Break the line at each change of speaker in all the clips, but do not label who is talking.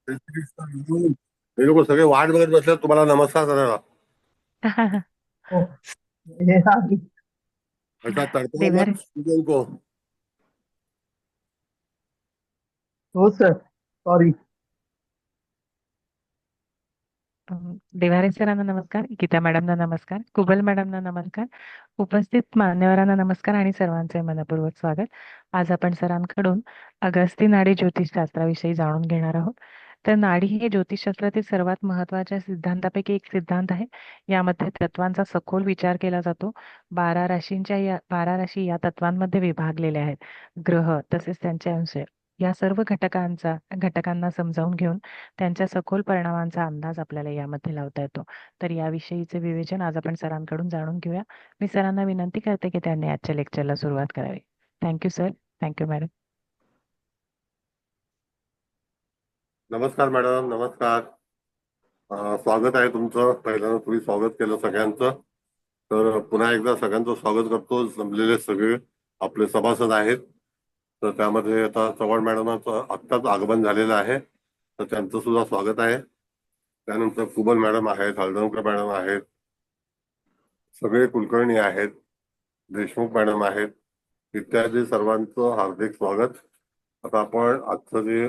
हे लोक सगळे वाट बघत बसले तुम्हाला नमस्कार करायला.
हो, हे आहे.
ऐसा तड़का
देवारे
मत स्टूडेंट को.
हो सर, सॉरी. देवारे सरांना नमस्कार, गीता मॅडमना नमस्कार, कुबल मॅडमना नमस्कार, उपस्थित मान्यवरांना नमस्कार आणि सर्वांचे मनपूर्वक स्वागत. आज आपण सरांकडून अगस्ती नाडी ज्योतिषशास्त्राविषयी जाणून घेणार आहोत. तर नाडी हे ज्योतिषशास्त्रातील सर्वात महत्वाच्या सिद्धांतापैकी एक सिद्धांत आहे. यामध्ये तत्वांचा सखोल विचार केला जातो. 12 राशी या तत्वांमध्ये विभागलेल्या आहेत. ग्रह तसेच त्यांचे अंश या सर्व घटकांना समजावून घेऊन त्यांच्या सखोल परिणामांचा अंदाज आपल्याला यामध्ये लावता येतो. तर याविषयीचे विवेचन आज आपण सरांकडून जाणून घेऊया. मी सरांना विनंती करते की त्यांनी आजच्या लेक्चरला सुरुवात करावी. Thank you sir. Thank you madam.
नमस्कार मॅडम, नमस्कार. स्वागत आहे तुमचं. पहिल्यांदा तुम्ही स्वागत केलं सगळ्यांचं. तर पुन्हा एकदा सगळ्यांचं स्वागत करतो. जमलेले सगळे आपले सभासद आहेत. तर त्यामध्ये आता चव्हाण मॅडमांचं आत्ताच आगमन झालेलं आहे, तर त्यांचं सुद्धा स्वागत आहे. त्यानंतर कुबल मॅडम आहेत, हळदणकर मॅडम आहेत, सगळे कुलकर्णी आहेत, देशमुख मॅडम आहेत, इत्यादी सर्वांचं हार्दिक स्वागत. आता आपण आजचं जे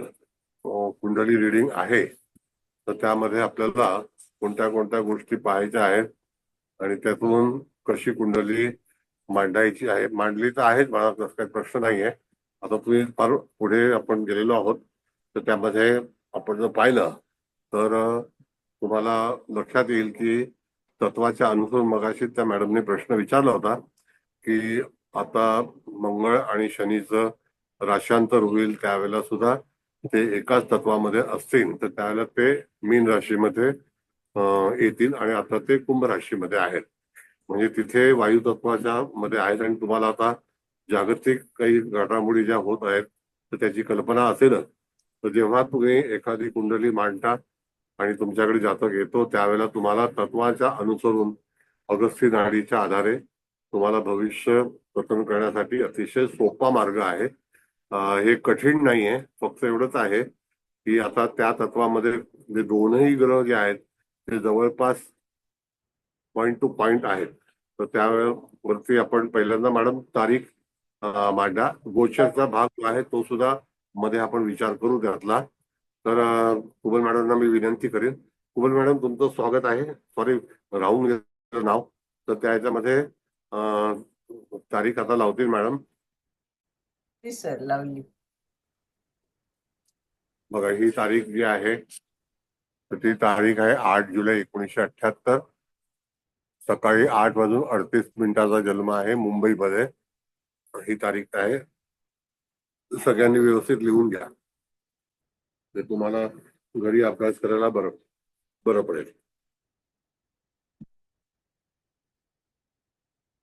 कुंडली रिडिंग आहे, तर त्यामध्ये आपल्याला कोणत्या कोणत्या गोष्टी पाहायच्या आहेत आणि त्यातून कशी कुंडली मांडायची आहे. मांडली तर आहेच, मला तसं काही प्रश्न नाहीये. आता तुम्ही फार पुढे आपण गेलेलो आहोत, तर त्यामध्ये आपण जर पाहिलं तर तुम्हाला लक्षात येईल की तत्वाच्या अनुसरून मगाशी त्या मॅडमने प्रश्न विचारला होता की आता मंगळ आणि शनीचं राशांतर होईल, त्यावेळेला सुद्धा ते एकाच तत्वामध्ये असतील, तर त्यावेळेला ते मीन राशीमध्ये येतील आणि आता ते कुंभ राशीमध्ये आहेत. म्हणजे तिथे वायू तत्वाच्या मध्ये आहेत आणि तुम्हाला आता जागतिक काही घडामोडी ज्या होत आहेत तर त्याची कल्पना असेलच. तर जेव्हा तुम्ही एखादी कुंडली मांडता आणि तुमच्याकडे जातक येतो, त्यावेळेला तुम्हाला तत्वाच्या अनुसरून अगस्ती नाडीच्या आधारे तुम्हाला भविष्य कथन करण्यासाठी अतिशय सोपा मार्ग आहे. हे कठीण नाहीये. फक्त एवढंच आहे की आता त्या तत्वामध्ये जे दोनही ग्रह जे आहेत ते जवळपास पॉइंट टू पॉइंट आहेत. तर त्यावरती आपण पहिल्यांदा मॅडम तारीख मांडा. गोचरचा भाग जो आहे तो सुद्धा मध्ये आपण विचार करू त्यातला. तर कुबल मॅडमना मी विनंती करेन. कुबल मॅडम, तुमचं स्वागत आहे. सॉरी, राहून गेलं नाव. तर त्याच्यामध्ये तारीख आता लावतील मॅडम.
सर लावली.
बघा, ही तारीख जी आहे तर ती तारीख आहे 8 जुलै 1978. सकाळी 8 वाजून 38 मिनिटाचा जन्म आहे मुंबईमध्ये. ही तारीख आहे. सगळ्यांनी व्यवस्थित लिहून घ्या, ते तुम्हाला घरी अभ्यास करायला बरं बरं पडेल.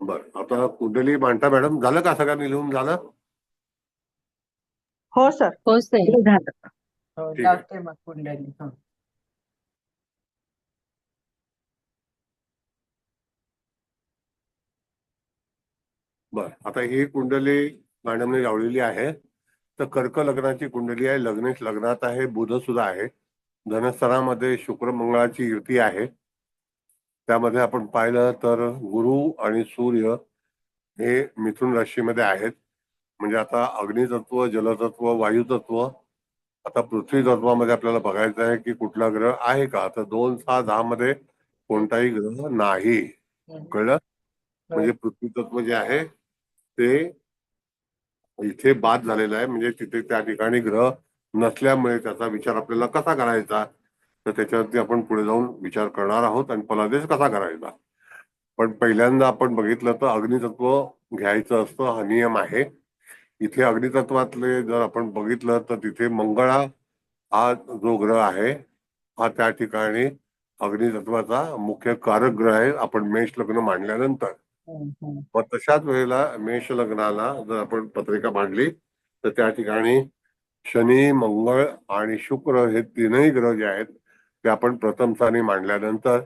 बरं, आता कुंडली मांडता मॅडम. झालं का? सगळ्यांनी लिहून झालं?
हो सर. हो सर. झालं. हो,
ठीक आहे.
लावते मग कुंडली. हो.
बर, आता ही कुंडली मॅडमने लावलेली आहे. तर कर्क लग्नाची कुंडली आहे. लग्नात आहे, बुध सुद्धा आहे. धनस्थानामध्ये शुक्र मंगळाची युती आहे. त्यामध्ये आपण पाहिलं तर गुरु आणि सूर्य हे मिथुन राशीमध्ये आहेत. म्हणजे आता अग्नितत्व, जलतत्व, वायुतत्व. आता पृथ्वी तत्वामध्ये आपल्याला बघायचं आहे की कुठला ग्रह आहे का. तर 2, 6, 10 मध्ये कोणताही ग्रह नाही. कळलं? म्हणजे पृथ्वी तत्व जे आहे ते इथे बाद झालेलं आहे. म्हणजे तिथे त्या ठिकाणी ग्रह नसल्यामुळे त्याचा विचार आपल्याला कसा करायचा, तर त्याच्यावरती आपण पुढे जाऊन विचार करणार आहोत आणि फलादेश कसा करायचा. पण पहिल्यांदा आपण बघितलं तर अग्नितत्व घ्यायचं असतं, हा नियम आहे. इथे अग्नितत्वातले जर आपण बघितलं तर तिथे मंगळा हा जो ग्रह आहे हा त्या ठिकाणी अग्नितत्वाचा मुख्य कारक ग्रह आहे. आपण मेष लग्न मांडल्यानंतर मग तशाच वेळेला मेष लग्नाला जर आपण पत्रिका मांडली तर त्या ठिकाणी शनी, मंगळ आणि शुक्र हे तीनही ग्रह जे आहेत ते आपण प्रथम स्थानी मांडल्यानंतर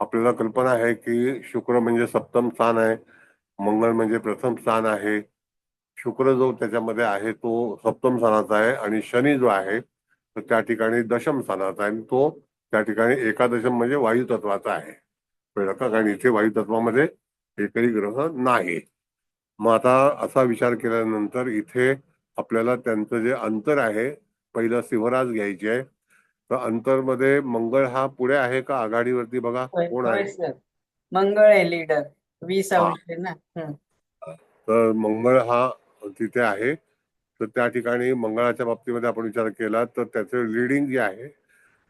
आपल्याला कल्पना आहे की शुक्र म्हणजे सप्तम स्थान आहे, मंगळ म्हणजे प्रथम स्थान आहे, शुक्र जो त्याच्यामध्ये आहे तो सप्तम स्थानाचा आहे आणि शनी जो आहे तर त्या ठिकाणी दशम स्थानाचा आहे आणि तो त्या ठिकाणी एकादशम म्हणजे वायू तत्वाचा आहे. कळलं का? कारण इथे वायू तत्वामध्ये एकही ग्रह नाही. मग आता असा विचार केल्यानंतर इथे आपल्याला त्यांचं जे अंतर आहे पहिलं सिंहराज घ्यायचे आहे. तर अंतरमध्ये मंगळ हा पुढे आहे का आघाडीवरती बघा
होय
कोण
होय
आहे?
सर. मंगळ आहे लीडर. 20
हा,
अंश आहे ना.
तर मंगळ हा तिथे आहे. तर त्या ठिकाणी मंगळाच्या बाबतीमध्ये आपण विचार केला तर त्याचं लिडिंग जे आहे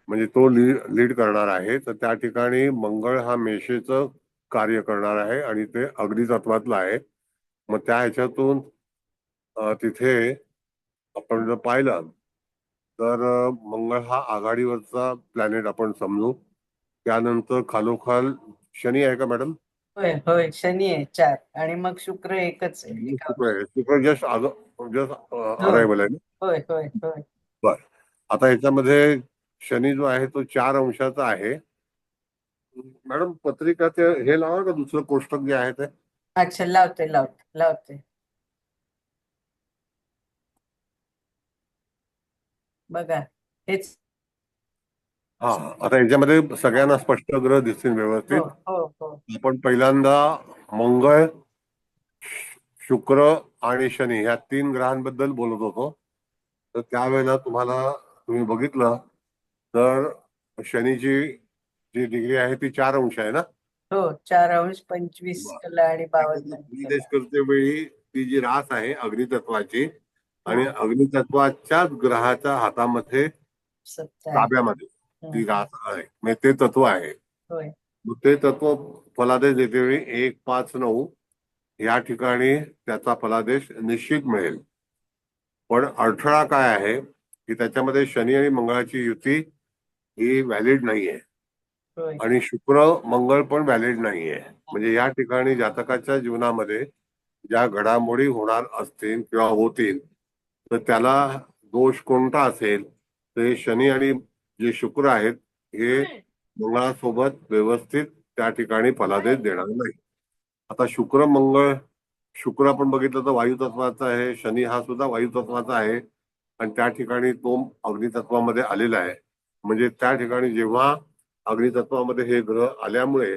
म्हणजे तो लीड करणार आहे. तर त्या ठिकाणी मंगळ हा मेषेचं कार्य करणार आहे आणि ते अग्नितत्वातलं आहे. मग त्या ह्याच्यातून तिथे आपण जर पाहिलं तर मंगळ हा आघाडीवरचा प्लॅनेट आपण समजू. त्यानंतर खालोखाल शनी आहे का मॅडम?
होय होय शनी आहे 4 आणि मग शुक्र एकच आहे एका
शुक्र आहे. शुक्र जस्ट
हो
अरायवल आहे ना?
होय होय होय.
बर. आता ह्याच्यामध्ये शनी जो आहे तो 4 अंशाचा आहे. मॅडम पत्रिकाचे हे लावा का दुसरं कोष्टक जे आहे ते?
अच्छा लावते लावते लावते. बघा हेच.
हा, आता ह्याच्यामध्ये सगळ्यांना स्पष्ट ग्रह दिसतील
हो
व्यवस्थित.
हो हो
आपण पहिल्यांदा मंगळ, शुक्र आणि शनी ह्या 3 ग्रहांबद्दल बोलत होतो. तर त्यावेळेला तुम्ही बघितलं तर शनीची जी डिग्री आहे ती 4 अंश आहे ना?
हो 4 अंश 25
बरं.
कला आणि 52
निर्देश
कला.
करते वेळी ती जी रास आहे अग्नितत्वाची आणि
हा
अग्नितत्वाच्याच ग्रहाच्या हातामध्ये
सत्य आहे.
ताब्यामध्ये ती
हम्म,
रास आहे म्हणजे ते तत्व आहे.
होय
मग ते तत्व फलादेश देते वेळी 1, 5, 9 या ठिकाणी त्याचा फलादेश निश्चित मिळेल. पण अडथळा काय आहे की त्याच्यामध्ये शनी आणि मंगळाची युती ही व्हॅलिड नाहीये
होय.
आणि शुक्र मंगळ पण व्हॅलिड नाहीये. म्हणजे या ठिकाणी जातकाच्या जीवनामध्ये ज्या घडामोडी होणार असतील किंवा होतील तर त्याला दोष कोणता असेल ते शनी आणि जे शुक्र आहेत हे मंगळासोबत व्यवस्थित त्या ठिकाणी फलादेश देणार नाही. आता शुक्र आपण बघितलं तर वायू तत्वाचा आहे. शनी हा सुद्धा वायू तत्वाचा आहे आणि त्या ठिकाणी तो अग्नितत्वामध्ये आलेला आहे. म्हणजे त्या ठिकाणी जेव्हा अग्नितत्वामध्ये हे ग्रह आल्यामुळे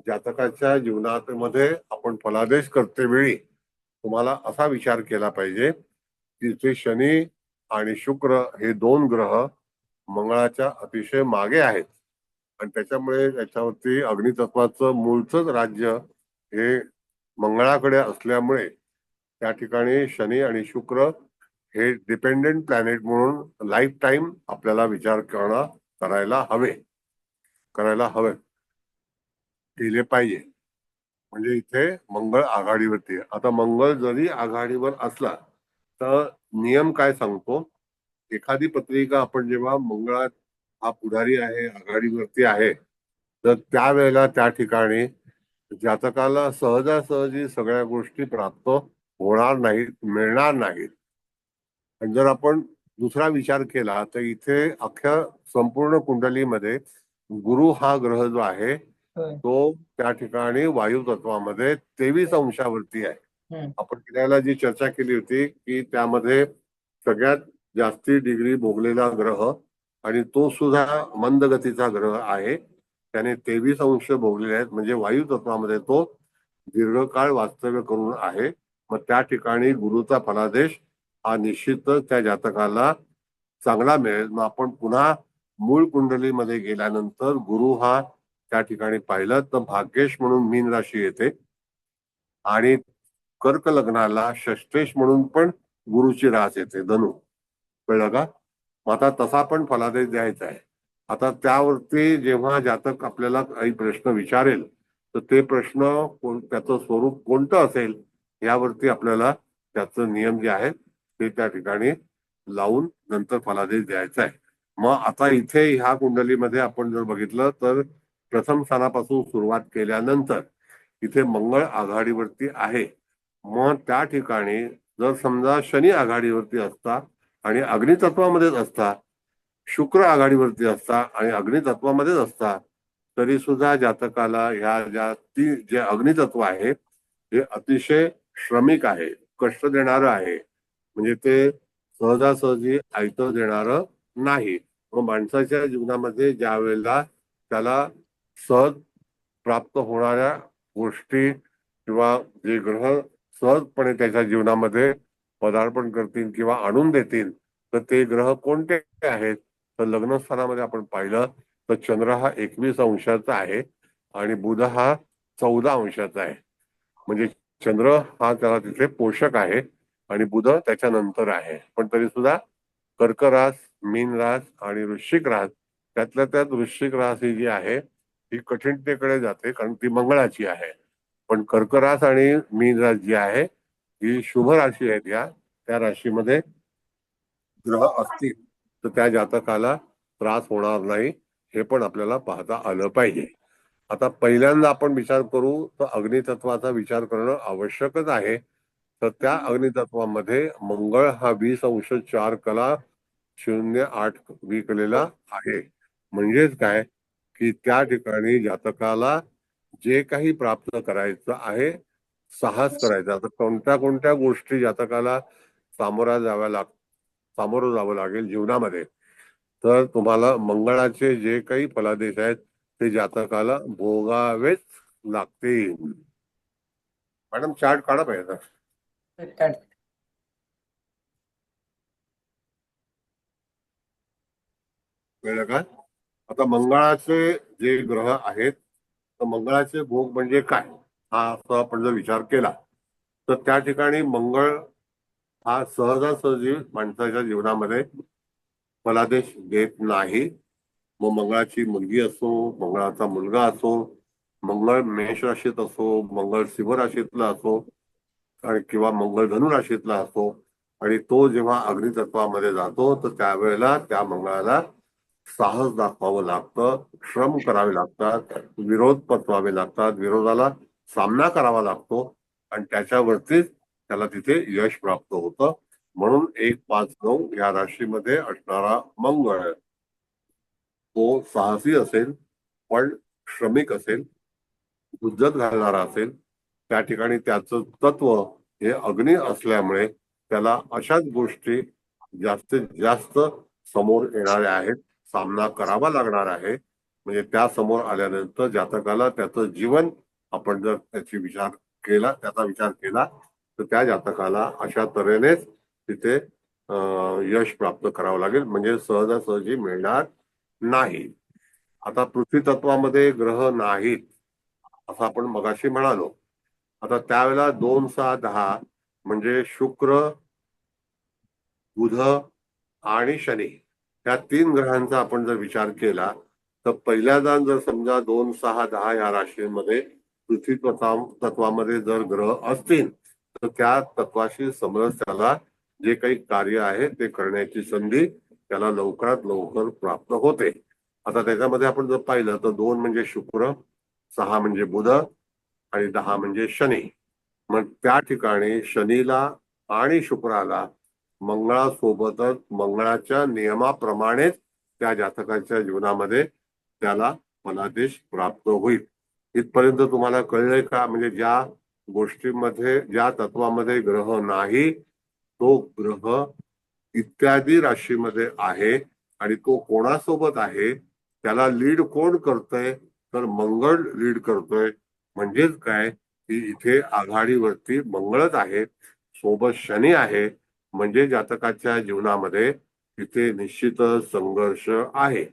जातकाच्या जीवनामध्ये आपण फलादेश करते वेळी तुम्हाला असा विचार केला पाहिजे की ते शनी आणि शुक्र हे 2 ग्रह मंगळाच्या अतिशय मागे आहेत आणि त्याच्यामुळे त्याच्यावरती अग्नितत्वाचं मूळच राज्य हे मंगळाकडे असल्यामुळे त्या ठिकाणी शनी आणि शुक्र हे डिपेंडेंट प्लॅनेट म्हणून लाईफ टाईम आपल्याला विचार करायला हवे केले पाहिजे. म्हणजे इथे मंगळ आघाडीवरती आहे. आता मंगळ जरी आघाडीवर असला तर नियम काय सांगतो, एखादी पत्रिका आपण जेव्हा मंगळात हा पुढारी आहे आघाडीवरती आहे तर त्यावेळेला त्या ठिकाणी जातकाला सहजासहजी सगळ्या गोष्टी प्राप्त होणार नाहीत, मिळणार नाहीत. आणि जर आपण दुसरा विचार केला तर इथे अख्ख्या संपूर्ण कुंडलीमध्ये गुरु हा ग्रह जो आहे
होय.
तो त्या ठिकाणी वायू तत्वामध्ये 23 अंशावरती आहे.
हम्म,
आपण गेल्याला जी चर्चा केली होती की त्यामध्ये सगळ्यात जास्ती डिग्री भोगलेला ग्रह आणि तो सुद्धा मंद गतीचा ग्रह आहे. त्याने 23 अंश भोगलेले आहेत म्हणजे वायू तत्वामध्ये तो दीर्घकाळ वास्तव्य करून आहे. मग त्या ठिकाणी गुरुचा फलादेश हा निश्चितच त्या जातकाला चांगला मिळेल. मग आपण पुन्हा मूळ कुंडलीमध्ये गेल्यानंतर गुरु हा त्या ठिकाणी पाहिलं तर भाग्येश म्हणून मीन राशी येते आणि कर्क लग्नाला षष्ठेश म्हणून पण गुरुची रास येते धनु. कळलं का? मग आता तसा पण फलादेश द्यायचा आहे. आता त्यावरती जेव्हा जातक आपल्याला काही प्रश्न विचारेल तर ते प्रश्न त्याचं स्वरूप कोणतं असेल यावरती आपल्याला त्याचं नियम जे आहेत ते त्या ठिकाणी लावून नंतर फलादेश द्यायचा आहे. मग आता इथे ह्या कुंडलीमध्ये आपण जर बघितलं तर प्रथम स्थानापासून सुरुवात केल्यानंतर इथे मंगळ आघाडीवरती आहे. मग त्या ठिकाणी जर समजा शनी आघाडीवरती असता आणि अग्नितत्वामध्येच असता, शुक्र आघाडीवरती असता आणि अग्नितत्वामध्येच असता तरी सुद्धा जातकाला ह्या जे अग्नितत्व आहे हे अतिशय श्रमिक आहे, कष्ट देणारं आहे. म्हणजे ते सहजासहजी ऐतं देणारं नाही. मग माणसाच्या जीवनामध्ये ज्या वेळेला त्याला सहज प्राप्त होणाऱ्या गोष्टी किंवा जे ग्रह सहजपणे त्याच्या जीवनामध्ये पदार्पण करतील किंवा आणून देतील, तर ते ग्रह कोणते आहेत? तर लग्न स्थानामध्ये आपण पाहिलं तर चंद्र हा 21 अंशाचा आहे आणि बुध हा 14 अंशाचा आहे. म्हणजे चंद्र हा त्याला तिथे पोषक आहे आणि बुध त्याच्यानंतर आहे. पण तरी सुद्धा कर्क रास, मीन रास आणि वृश्चिक रास, त्यातल्या त्यात वृश्चिक रास ही जी आहे ही कठीणतेकडे जाते, कारण ती मंगळाची आहे. पण कर्क रास आणि मीन रास जी आहे ही शुभ राशी आहेत. त्या राशीमध्ये ग्रह असतील तर त्या जातकाला त्रास होणार नाही, हे पण आपल्याला पाहता आलं पाहिजे. आता पहिल्यांदा आपण विचार करू तर अग्नितत्वाचा विचार करणं आवश्यकच आहे. तर त्या अग्नितत्वामध्ये मंगळ हा 20 अंश 4 कला 0 8 विकलेला आहे. म्हणजेच काय की त्या ठिकाणी जातकाला जे काही प्राप्त करायचं आहे, साहस करायचा. आता कोणत्या कोणत्या गोष्टी जातकाला सामोरा जाव्या लाग सामोरं जावं लागेल जीवनामध्ये, तर तुम्हाला मंगळाचे जे काही फलादेश आहेत ते जातकाला भोगावेच लागतील. मॅडम चार्ट काढा पाहिजे.
काढ.
कळलं का? आता मंगळाचे जे ग्रह आहेत तर मंगळाचे भोग म्हणजे काय, हा असं आपण जर विचार केला तर त्या ठिकाणी मंगळ हा सहजासहजी माणसाच्या जीवनामध्ये फलादेश देत नाही. मग मंगळाची मुलगी असो, मंगळाचा मुलगा असो, मंगळ मेष राशीत असो, मंगळ सिंह राशीतला असो आणि किंवा मंगळ धनु राशीतला असो, आणि तो जेव्हा अग्नितत्वामध्ये जातो तर त्यावेळेला त्या मंगळाला साहस दाखवावं लागतं, श्रम करावे लागतात, विरोध पचवावे लागतात, विरोधाला सामना करावा लागतो आणि त्याच्यावरतीच त्याला तिथे यश प्राप्त होतं. म्हणून 1 5 9 या राशीमध्ये असणारा मंगळ तो साहसी असेल, पण श्रमिक असेल, हुज्जत घालणारा असेल. त्या ठिकाणी त्याचं तत्व हे अग्नी असल्यामुळे त्याला अशाच गोष्टी जास्तीत जास्त समोर येणाऱ्या आहेत, सामना करावा लागणार आहे. म्हणजे त्या समोर आल्यानंतर जातकाला त्याचं जीवन आपण जर त्याचा विचार केला तर त्या जातकाला अशा तऱ्हेनेच तिथे यश प्राप्त करावं लागेल, म्हणजे सहजासहजी मिळणार नाही. आता पृथ्वी तत्वामध्ये ग्रह नाहीत असं आपण मगाशी म्हणालो. आता त्यावेळेला 2 6 10 म्हणजे शुक्र, बुध आणि शनी या 3 ग्रहांचा आपण जर विचार केला तर पहिल्यांदा जर समजा 2 6 10 या राशीमध्ये पृथ्वी तत्वामध्ये जर ग्रह असतील तर त्या तत्वाशी समरस त्याला जे काही कार्य आहे ते करण्याची संधी त्याला लवकरात लवकर प्राप्त होते. आता त्याच्यामध्ये आपण जर पाहिलं तर 2 म्हणजे शुक्र, 6 म्हणजे बुध आणि 10 म्हणजे शनी. मग त्या ठिकाणी शनीला आणि शुक्राला मंगळासोबतच मंगळाच्या नियमाप्रमाणेच त्या जातकाच्या जीवनामध्ये त्याला फलादेश प्राप्त होईल. इथपर्यंत तुम्हाला कळलंय का? म्हणजे ज्या तत्वामध्ये ग्रह नाही तो ग्रह इत्यादी राशीमध्ये आहे आणि तो कोणासोबत आहे, त्याला लीड कोण करतोय, तर मंगळ लीड करतोय. म्हणजेच काय की इथे आघाडीवरती मंगळच आहे, सोबत शनी आहे. म्हणजे जातकाच्या जीवनामध्ये तिथे निश्चितच संघर्ष आहे.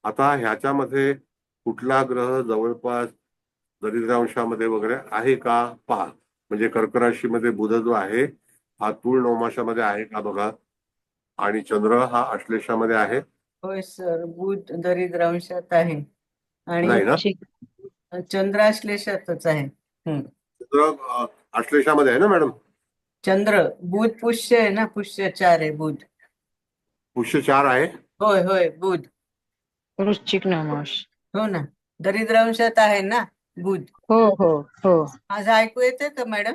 आता ह्याच्यामध्ये कुठला ग्रह जवळपास दरिद्रांशामध्ये वगैरे आहे का पहा. म्हणजे कर्क राशीमध्ये बुध जो आहे हा तूळ नवमाशामध्ये आहे का बघा, आणि चंद्र हा अश्लेषामध्ये आहे.
होय सर, बुध दरिद्रांशात आहे आणि
नाही ना?
चंद्राश्लेषातच आहे.
चंद्र अश्लेषामध्ये आहे ना मॅडम?
चंद्र बुध पुष्य आहे ना, पुष्य 4 आहे बुध.
पुष्य 4 आहे.
होय होय बुध.
वृश्चिक नवमाश.
हो ना, दरिद्रांशात आहे ना बुध.
हो हो हो
माझं ऐकू येते का मॅडम?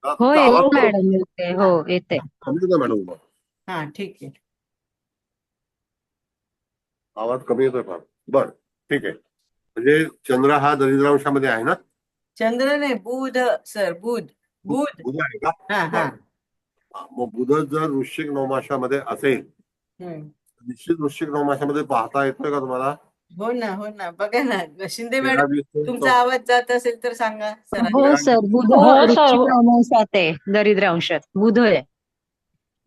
हो
तुमचा
येते
आवाज
मॅडम, येते. हो येते.
कमी होता मॅडम.
हा ठीक आहे.
आवाज कमी येतोय फार. बर, ठीक आहे. म्हणजे चंद्र हा दरिद्रांशामध्ये आहे ना?
चंद्र नाही, बुध सर, बुध बुध.
बुध आहे का?
हा हा.
बर. मग बुध जर वृश्चिक नवमाशामध्ये असेल
हम्म.
निश्चित वृश्चिक नवमाशामध्ये पाहता येतोय का तुम्हाला?
हो ना बघा ना शिंदे मॅडम
13-20
तुमचा आवाज जात असेल तर सांगा सरांना.
हो सर, बुध
हो सर
वृश्चिक
हो.
नवमांशात आहे, दरिद्र अंशात बुध आहे.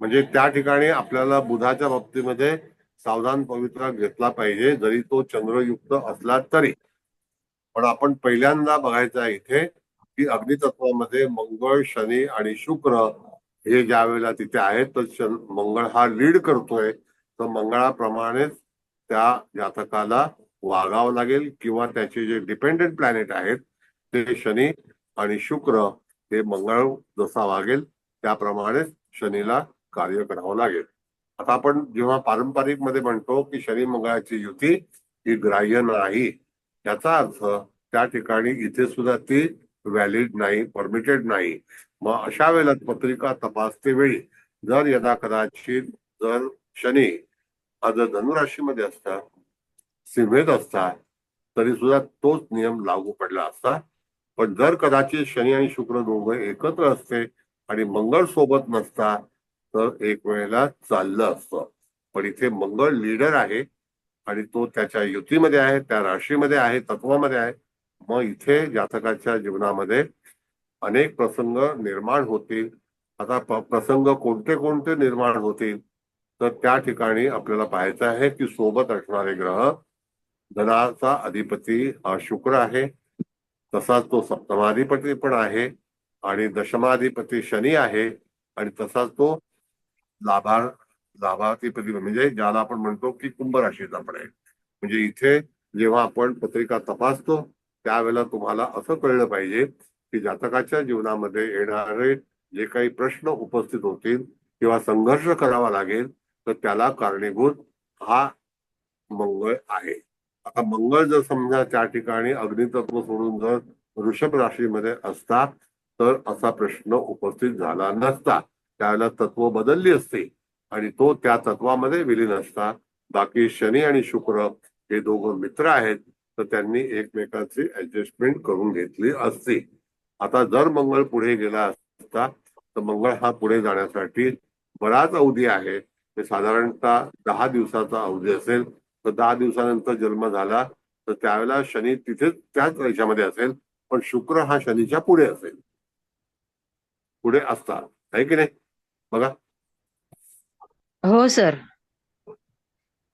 म्हणजे त्या ठिकाणी आपल्याला बुधाच्या बाबतीमध्ये सावधान पवित्रा घेतला पाहिजे, जरी तो चंद्रयुक्त असला तरी. पण आपण पहिल्यांदा बघायचं आहे इथे की अग्नितत्वामध्ये मंगळ, शनी आणि शुक्र हे ज्या वेळेला तिथे आहेत तर मंगळ हा लीड करतोय, तर मंगळाप्रमाणेच त्या जातकाला वागावं लागेल किंवा त्याचे जे डिपेंडेंट प्लॅनेट आहेत ते शनी आणि शुक्र हे मंगळ जसा वागेल त्याप्रमाणेच शनीला कार्य करावं लागेल. आता आपण जेव्हा पारंपरिक मध्ये म्हणतो की शनी मंगळाची युती ही ग्राह्य नाही, याचा अर्थ त्या ठिकाणी इथे सुद्धा ती व्हॅलिड नाही, परमिटेड नाही. मग अशा वेळेला पत्रिका तपासते वेळी जर यदा कदाचित जर शनी हा जर धनुराशीमध्ये असता, सिंहेत असता, तरी सुद्धा तोच नियम लागू पडला असता. पण जर कदाचित शनी आणि शुक्र दोघं एकत्र असते आणि मंगळ सोबत नसता तर एक वेळेला चाललं असतं. पण इथे मंगळ लीडर आहे आणि तो त्याच्या युतीमध्ये आहे, त्या राशीमध्ये आहे, तत्वामध्ये आहे. मग इथे जातकाच्या जीवनामध्ये अनेक प्रसंग निर्माण होतील. आता प्रसंग कोणते कोणते निर्माण होतील तर त्या ठिकाणी आपल्याला पाहायचं आहे की सोबत असणारे ग्रह, धनाचा अधिपती हा शुक्र आहे, तसाच तो सप्तमाधिपती पण आहे आणि दशमाधिपती शनी आहे आणि तसाच तो लाभाधिपती म्हणजे ज्याला आपण म्हणतो की कुंभ राशीचा पण आहे. म्हणजे इथे जेव्हा आपण पत्रिका तपासतो त्यावेळेला तुम्हाला असं कळलं पाहिजे की जातकाच्या जीवनामध्ये येणारे जे काही प्रश्न उपस्थित होतील किंवा संघर्ष करावा लागेल तर त्याला कारणीभूत हा मंगळ आहे. आता मंगळ जर समजा त्या ठिकाणी अग्नितत्व सोडून जर वृषभ राशीमध्ये असता तर असा प्रश्न उपस्थित झाला नसता. त्यावेळेला तत्व बदलली असती आणि तो त्या तत्वामध्ये विलीन असता. बाकी शनी आणि शुक्र हे दोघं मित्र आहेत तर त्यांनी एकमेकांची ऍडजस्टमेंट करून घेतली असती. आता जर मंगळ पुढे गेला असता तर मंगळ हा पुढे जाण्यासाठी बराच अवधी आहे. ते साधारणतः 10 दिवसाचा अवधी असेल तर 10 दिवसानंतर जन्म झाला तर त्यावेळेला शनी तिथेच त्याच याच्यामध्ये असेल, पण शुक्र हा शनीच्या पुढे असेल, पुढे असतात, आहे की नाही? बघा
हो सर.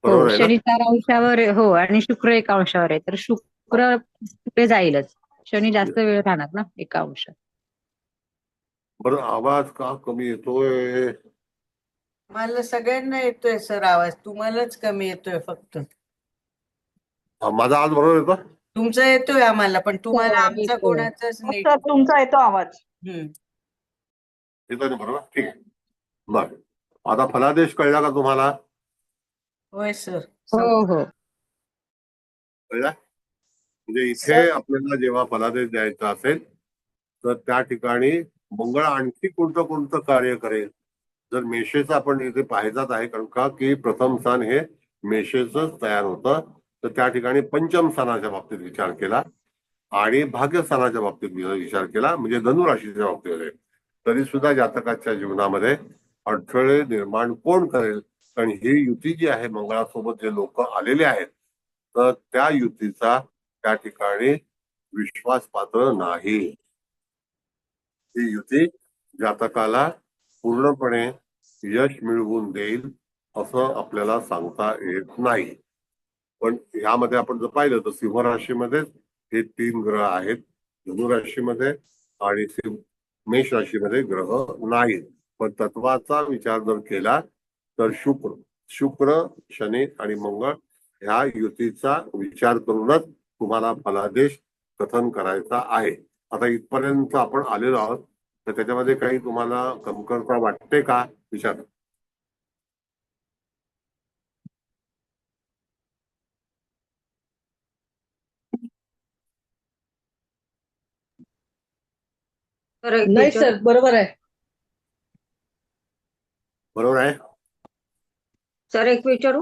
बरोबर
हो,
आहे ना?
शनी 4 अंशावर आहे, हो, आणि शुक्र 1 अंशावर आहे, तर शुक्र पुढे जाईलच. शनी जास्त वेळ राहणार ना 1 अंशात.
बरं, आवाज का कमी येतोय?
मला सगळ्यांना येतोय सर आवाज, तुम्हालाच कमी येतोय फक्त.
माझा आवाज बरोबर येतो?
तुमचा येतोय आम्हाला पण तुम्हाला
हो,
आमचा
येतोय.
कोणाचाच नीट.
सर तुमचा येतो आवाज.
येतो ना बरोबर? ठीक आहे. बरं, आता फलादेश कळला का तुम्हाला?
होय सर.
हो हो.
कळला? म्हणजे इथे
सर
आपल्याला जेव्हा फलादेश द्यायचा असेल तर त्या ठिकाणी मंगळ आणखी कोणतं कोणतं कार्य करेल. जर मेषेचं आपण इथे पाहायचाच आहे, कारण का की प्रथम स्थान हे मेषेचंच तयार होतं, तर त्या ठिकाणी पंचम स्थानाच्या बाबतीत विचार केला आणि भाग्यस्थानाच्या बाबतीत विचार केला, म्हणजे धनुराशीच्या बाबतीमध्ये. तरी सुद्धा जातकाच्या जीवनामध्ये अडथळे निर्माण कोण करेल? कारण ही युती जी आहे मंगळासोबत जे लोक आलेले आहेत तर त्या युतीचा त्या ठिकाणी विश्वासपात्र नाही. ही युती जातकाला पूर्णपणे यश मिळवून देईल असं आपल्याला सांगता येत नाही. पण ह्यामध्ये आपण जर पाहिलं तर सिंह राशीमध्येच हे 3 ग्रह आहेत, धनु राशीमध्ये आणि मेष राशीमध्ये ग्रह नाहीत. पण तत्वाचा विचार जर केला तर शुक्र, शनी आणि मंगळ ह्या युतीचा विचार करूनच तुम्हाला फलादेश कथन करायचा आहे. आता इथपर्यंत आपण आलेलो आहोत, तर त्याच्यामध्ये काही तुम्हाला कमतरता वाटते का? विचार.
नाही सर बरोबर आहे.
बरोबर आहे?
सर एक विचारू?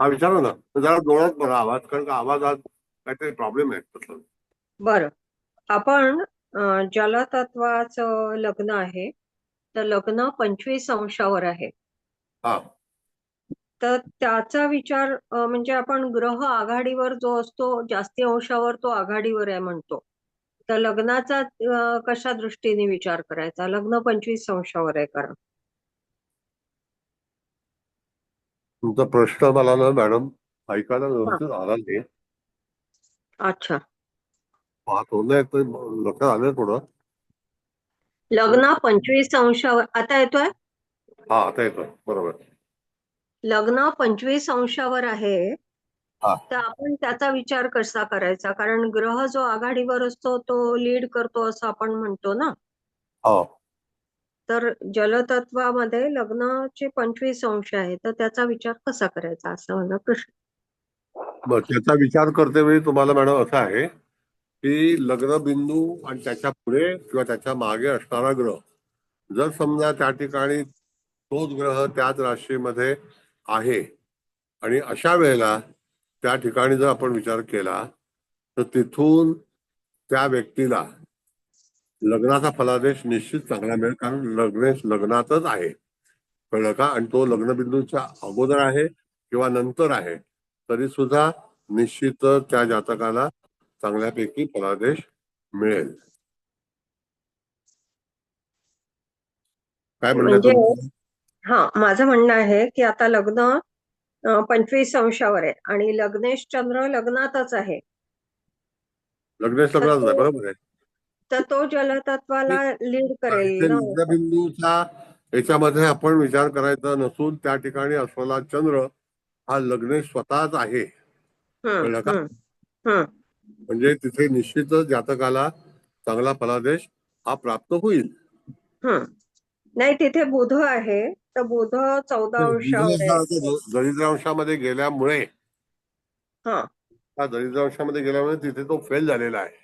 हा विचारा ना. तर जरा जोरात बघा आवाज, कारण का आवाज आज काहीतरी प्रॉब्लेम आहे तसं.
बरं. आपण जलतत्वाचं लग्न आहे, तर लग्न 25 अंशावर आहे.
हा
तर त्याचा विचार म्हणजे आपण ग्रह आघाडीवर जो असतो जास्ती अंशावर तो आघाडीवर आहे म्हणतो. तर लग्नाचा कशा दृष्टीने विचार करायचा? लग्न 25 अंशावर आहे कारण.
तुमचा प्रश्न मला ना मॅडम ऐकायला
हा.
व्यवस्थित आला नाही.
अच्छा.
पाहतो ना एक लक्षात आलं थोडं.
लग्न 25 अंशावर आता येतोय.
हा आता येतोय बरोबर.
लग्न 25 अंशावर आहे.
हा
तर आपण त्याचा विचार कसा करायचा? कारण ग्रह जो आघाडीवर असतो तो लीड करतो असं आपण म्हणतो ना.
हो.
तर जलतत्वामध्ये लग्नाचे 25 अंश आहे, तर त्याचा विचार कसा करायचा असा माझा प्रश्न.
मग त्याचा विचार करते वेळी तुम्हाला मॅडम असं आहे की लग्न बिंदू आणि त्याच्या पुढे किंवा त्याच्या मागे असणारा ग्रह जर समजा त्या ठिकाणी तोच ग्रह त्याच राशीमध्ये आहे आणि अशा वेळेला त्या ठिकाणी जर आपण विचार केला तर तिथून त्या व्यक्तीला लग्नाचा फलादेश निश्चित चांगला मिळेल, कारण लग्नेश लग्नातच आहे, कळलं का? आणि तो लग्नबिंदूच्या अगोदर आहे किंवा नंतर आहे तरी सुद्धा निश्चितच त्या जातकाला चांगल्यापैकी फलादेश मिळेल. काय म्हणणं
म्हणजे
तुमचं?
माझं म्हणणं आहे की आता लग्न 25 अंशावर आहे आणि लग्नेश चंद्र लग्नातच आहे.
लग्नेश
तर
लग्नातच आहे,
तो
बरोबर आहे.
तर तो जलतत्वाला लीड करेल
इथे
ना.
लग्नबिंदूच्या याच्यामध्ये आपण विचार करायचा नसून त्या ठिकाणी असलेला चंद्र हा लग्नेश स्वतःच आहे,
हम्म
कळलं का?
हम्म हम्म
म्हणजे तिथे निश्चितच जातकाला चांगला फलादेश हा प्राप्त होईल.
हम्म नाही, तिथे बुध आहे. तर बुध 14 अंशावर आहे.
दरिद्रांशामध्ये गेल्यामुळे
हा.
त्या दरिद्रांशामध्ये गेल्यामुळे तिथे तो फेल झालेला आहे.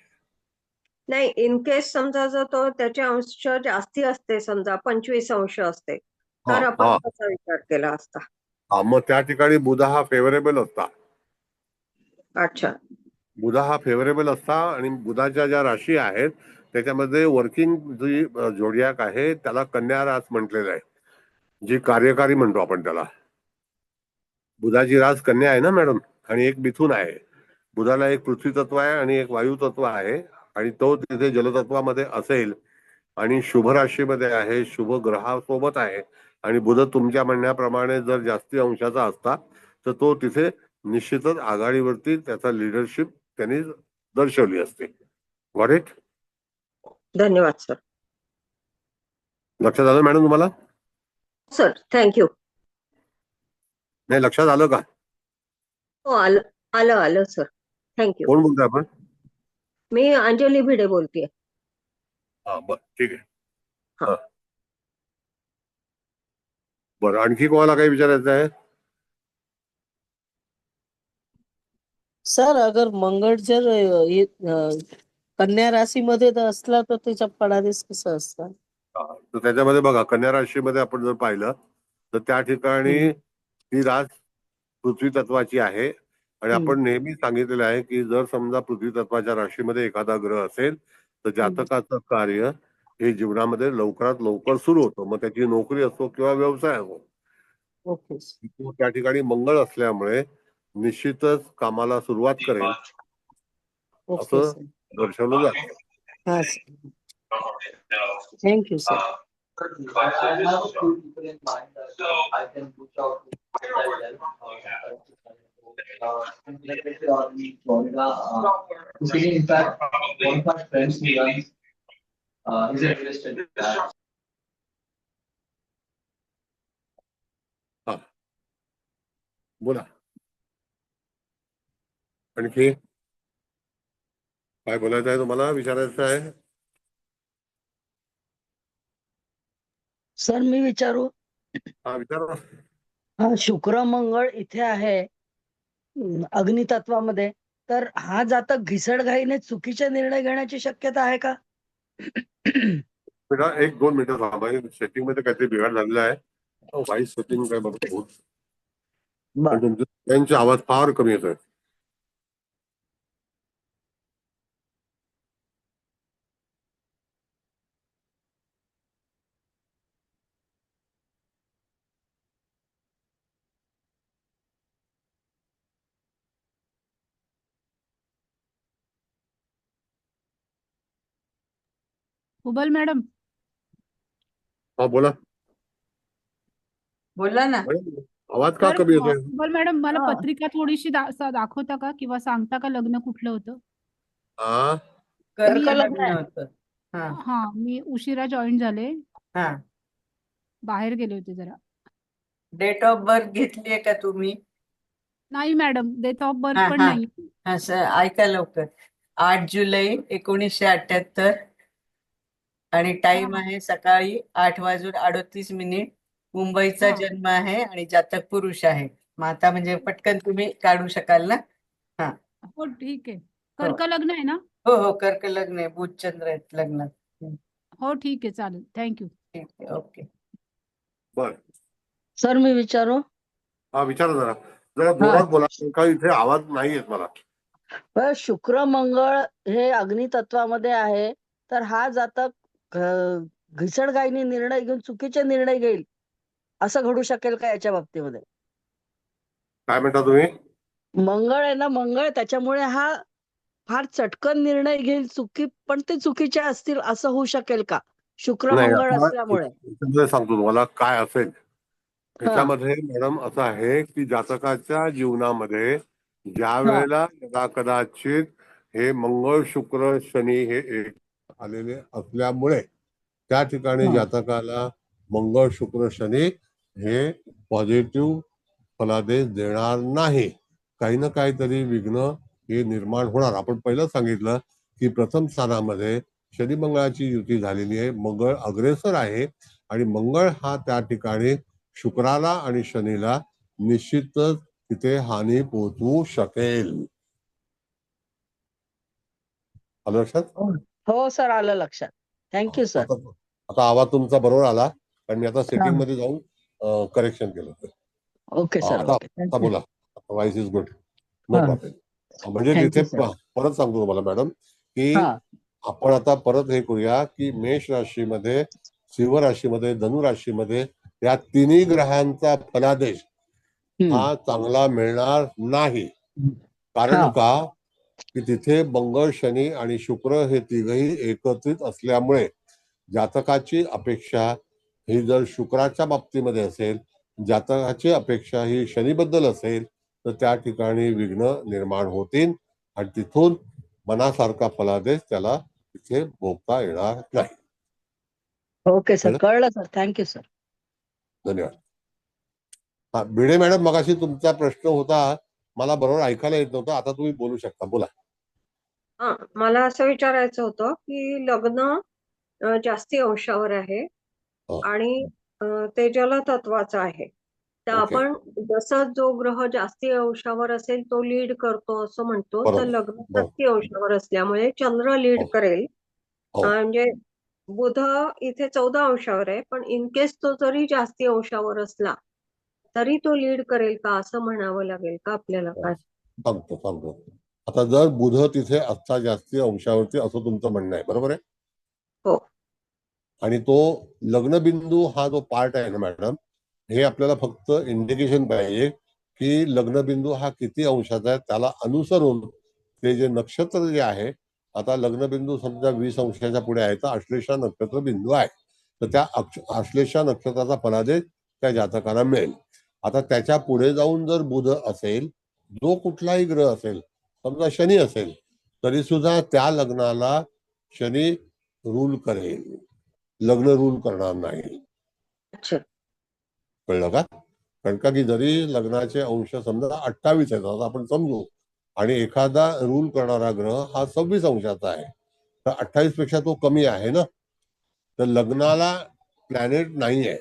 नाही, इन केस समजा जर तो त्याचे अंश जास्ती असते, समजा 25 अंश असते,
हा
तर आपण
हा
कसा विचार केला असता?
हा मग त्या ठिकाणी बुधा हा फेवरेबल असता.
अच्छा.
बुधा हा फेवरेबल असता आणि बुधाच्या ज्या राशी आहेत त्याच्यामध्ये वर्किंग जी जोडियाक आहे त्याला कन्या रास म्हटलेलं आहे, जी कार्यकारी म्हणतो आपण त्याला. बुधाची रास कन्या आहे ना मॅडम, आणि एक मिथुन आहे. बुधाला एक पृथ्वी तत्व आहे आणि एक वायू तत्व आहे आणि तो तिथे जलतत्वामध्ये असेल आणि शुभ राशीमध्ये आहे, शुभ ग्रहासोबत आहे आणि बुध तुमच्या म्हणण्याप्रमाणे जर जास्ती अंशाचा असता तर तो तिथे निश्चितच आघाडीवरती त्याचा लिडरशिप त्यांनी दर्शवली असते. Got it?
धन्यवाद सर.
लक्षात आलं मॅडम तुम्हाला?
Sir thank you.
नाही लक्षात आलं का?
हो, आलं आलं आलं सर. थँक्यू.
कोण बोलतोय आपण?
मी अंजली भिडे बोलतेय.
हा बरं ठीक आहे.
हा.
हा बरं, आणखी कोणाला काही विचारायचं आहे?
सर अगर मंगळ जर कन्या राशीमध्ये जर असला तर त्याचा फळादेश कसा असता?
हा, तर त्याच्यामध्ये बघा कन्या राशीमध्ये आपण जर पाहिलं तर त्या ठिकाणी ती रास पृथ्वी तत्वाची आहे आणि आपण नेहमी सांगितलेलं आहे की जर समजा पृथ्वी तत्वाच्या राशीमध्ये एखादा ग्रह असेल तर जातकाचं कार्य हे जीवनामध्ये लवकरात लवकर सुरू होतं, मग त्याची नोकरी असो किंवा व्यवसाय असो.
ओके
तो त्या ठिकाणी मंगळ असल्यामुळे निश्चितच कामाला सुरुवात करेल
ओके
असं
सर.
दर्शवलं जातं.
हा सर. Thank you sir.
हा बोला, आणखी काय बोलायचं आहे तुम्हाला, विचारायचं आहे?
सर मी विचारू?
हा विचारा.
हा शुक्र मंगळ इथे आहे अग्नितत्वामध्ये, तर हा जातक घिसडघाईने चुकीचे निर्णय घेण्याची शक्यता आहे का?
बेटा एक दोन मिनिटं थांबा, सेटिंग मध्ये काहीतरी बिघाड झालेला आहे. व्हॉइस सेटिंग काय बघतो पण तुमचे त्यांचे आवाज फार कमी येतोय.
कुबल मॅडम.
हा बोला.
बोला ना.
मॅडम, आवाज का
तर
कमी येतोय?
कुबल मॅडम, मला
हा.
पत्रिका थोडीशी दाखवता का किंवा सांगता का लग्न कुठलं होतं?
हा
कर्क
लग्न
लग्न
आहे.
होतं. हा
हा, मी उशिरा जॉईन झाले,
हा.
बाहेर गेले होते जरा.
डेट ऑफ बर्थ घेतलीये का तुम्ही?
नाही मॅडम, डेट ऑफ बर्थ
हा
पण
हा.
नाही.
असं ऐका लवकर. 8 जुलै 1978 आणि टाइम
हा
आहे सकाळी 8:38 मुंबईचा
हा
जन्म आहे आणि जातक पुरुष आहे. मग आता म्हणजे पटकन तुम्ही काढू शकाल ना? हा.
हो ठीक आहे.
हो
कर्क लग्न आहे ना?
हो हो, कर्क लग्न आहे, बुध चंद्र आहेत लग्नात.
हो ठीक आहे, चालेल, थँक्यू.
ठीक आहे, ओके.
बर.
सर मी विचारू?
हा विचारा जरा. जरा
हा.
जोरात बोला, कारण इथे आवाज नाही येत मला.
शुक्र मंगळ हे अग्नितत्वामध्ये आहे, तर हा जातक घिसडघाईने निर्णय घेऊन चुकीचे निर्णय घेईल असं घडू शकेल का याच्या बाबतीमध्ये?
काय म्हणता तुम्ही?
मंगळ आहे ना, मंगळ, त्याच्यामुळे हा फार चटकन निर्णय घेईल, पण ते चुकीचे असतील असं होऊ शकेल का शुक्र
नाही,
मंगळ
आता
असल्यामुळे?
याच्यामध्ये सांगतो तुम्हाला काय असेल.
हा
ह्याच्यामध्ये मॅडम असं आहे की जातकाच्या जीवनामध्ये ज्या
हा
वेळेला कदाचित हे मंगळ शुक्र शनी हे एक आलेले असल्यामुळे त्या ठिकाणी
हा.
जातकाला मंगळ शुक्र शनी हे पॉझिटिव्ह फलादेश देणार नाही. काही ना काहीतरी विघ्न हे निर्माण होणार. आपण पहिलं सांगितलं की प्रथम स्थानामध्ये शनी मंगळाची युती झालेली आहे, मंगळ अग्रेसर आहे आणि मंगळ हा त्या ठिकाणी शुक्राला आणि शनीला निश्चितच तिथे हानी पोहोचवू शकेल. आलं लक्षात?
हो सर, आलं लक्षात. Thank you sir.
आता आवाज तुमचा बरोबर आला, कारण मी आता
हा.
सेटिंग मध्ये जाऊन करेक्शन केलं होतं.
ओके सर,
आता
ओके,
आता
थँक्यू.
बोला. व्हॉइस इज गुड, नो
हा,
प्रॉब्लेम. म्हणजे तिथे
थँक्यू सर.
परत सांगतो तुम्हाला मॅडम की
हा
आपण आता परत हे करूया की मेष राशीमध्ये, सिंह राशीमध्ये, धनु राशीमध्ये या तिन्ही ग्रहांचा फलादेश
हम्म.
हा चांगला मिळणार नाही. कारण
हा
का की तिथे मंगळ शनी आणि शुक्र हे तिघही एकत्रित असल्यामुळे जातकाची अपेक्षा ही जर शुक्राच्या बाबतीमध्ये असेल, जातकाची अपेक्षा ही शनीबद्दल असेल, तर त्या ठिकाणी विघ्न निर्माण होतील आणि तिथून मनासारखा फलादेश त्याला तिथे भोगता येणार नाही.
ओके सर,
कळलं?
कळलं सर, थँक्यू सर.
धन्यवाद. हा भिडे मॅडम, मगाशी तुमचा प्रश्न होता, मला बरोबर ऐकायला येत नव्हतं. आता तुम्ही बोलू शकता, बोला.
हा, मला असं विचारायचं होतं की लग्न जास्ती अंशावर आहे
हा,
आणि ते जलतत्वाचं आहे. तर
ओके,
आपण जसं जो ग्रह जास्ती अंशावर असेल तो लीड करतो असं म्हणतो, तर
बरोबर
लग्न
बरोबर.
जास्ती अंशावर असल्यामुळे चंद्र लीड
हो
करेल.
हो
म्हणजे बुध इथे 14 अंशावर आहे, पण इन केस तो जरी जास्ती अंशावर असला तरी तो लीड करेल का असं म्हणावं लागेल का आपल्याला?
हो.
काय
सांगतो. आता जर बुध तिथे असता जास्ती अंशावरती असं तुमचं म्हणणं आहे, बरोबर आहे?
हो
आणि तो लग्नबिंदू हा जो पार्ट आहे ना मॅडम, हे आपल्याला फक्त इंडिकेशन पाहिजे की लग्नबिंदू हा किती अंशाचा आहे, त्याला अनुसरून ते जे नक्षत्र जे आहे, आता लग्नबिंदू समजा 20 अंशाच्या पुढे आहे तर आश्लेषा नक्षत्र बिंदू आहे, तर त्या आश्लेषा नक्षत्राचा फलादेश त्या जातकाला मिळेल. आता त्याच्या पुढे जाऊन जर बुध असेल, जो कुठलाही ग्रह असेल, समजा शनी असेल, तरी सुद्धा त्या लग्नाला शनी रूल करेल, लग्न रूल करणार नाही.
अच्छा.
कळलं का? कारण का की जरी लग्नाचे अंश समजा 28 आहेत असं आपण समजू, आणि एखादा रूल करणारा ग्रह हा 26 अंशाचा आहे, तर 28 पेक्षा तो कमी आहे ना. तर लग्नाला प्लॅनेट नाही आहे,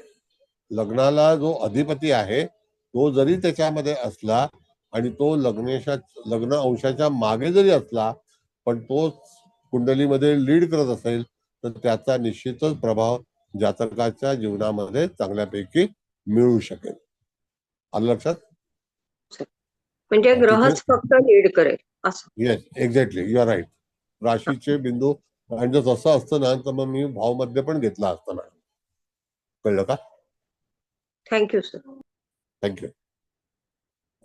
लग्नाला जो अधिपती आहे तो जरी त्याच्यामध्ये असला आणि तो लग्न अंशाच्या मागे जरी असला, पण तो कुंडलीमध्ये लीड करत असेल, तर त्याचा निश्चितच प्रभाव जातकाच्या जीवनामध्ये चांगल्यापैकी मिळू शकेल. आलं लक्षात?
म्हणजे
तिथे
ग्रहच फक्त लीड करेल असं?
Yes, exactly, you are right. राशीचे बिंदू, आणि जर तसं असतं ना तर मग मी भावमध्ये पण घेतला असतं ना. कळलं का?
Thank you sir.
थँक्यू.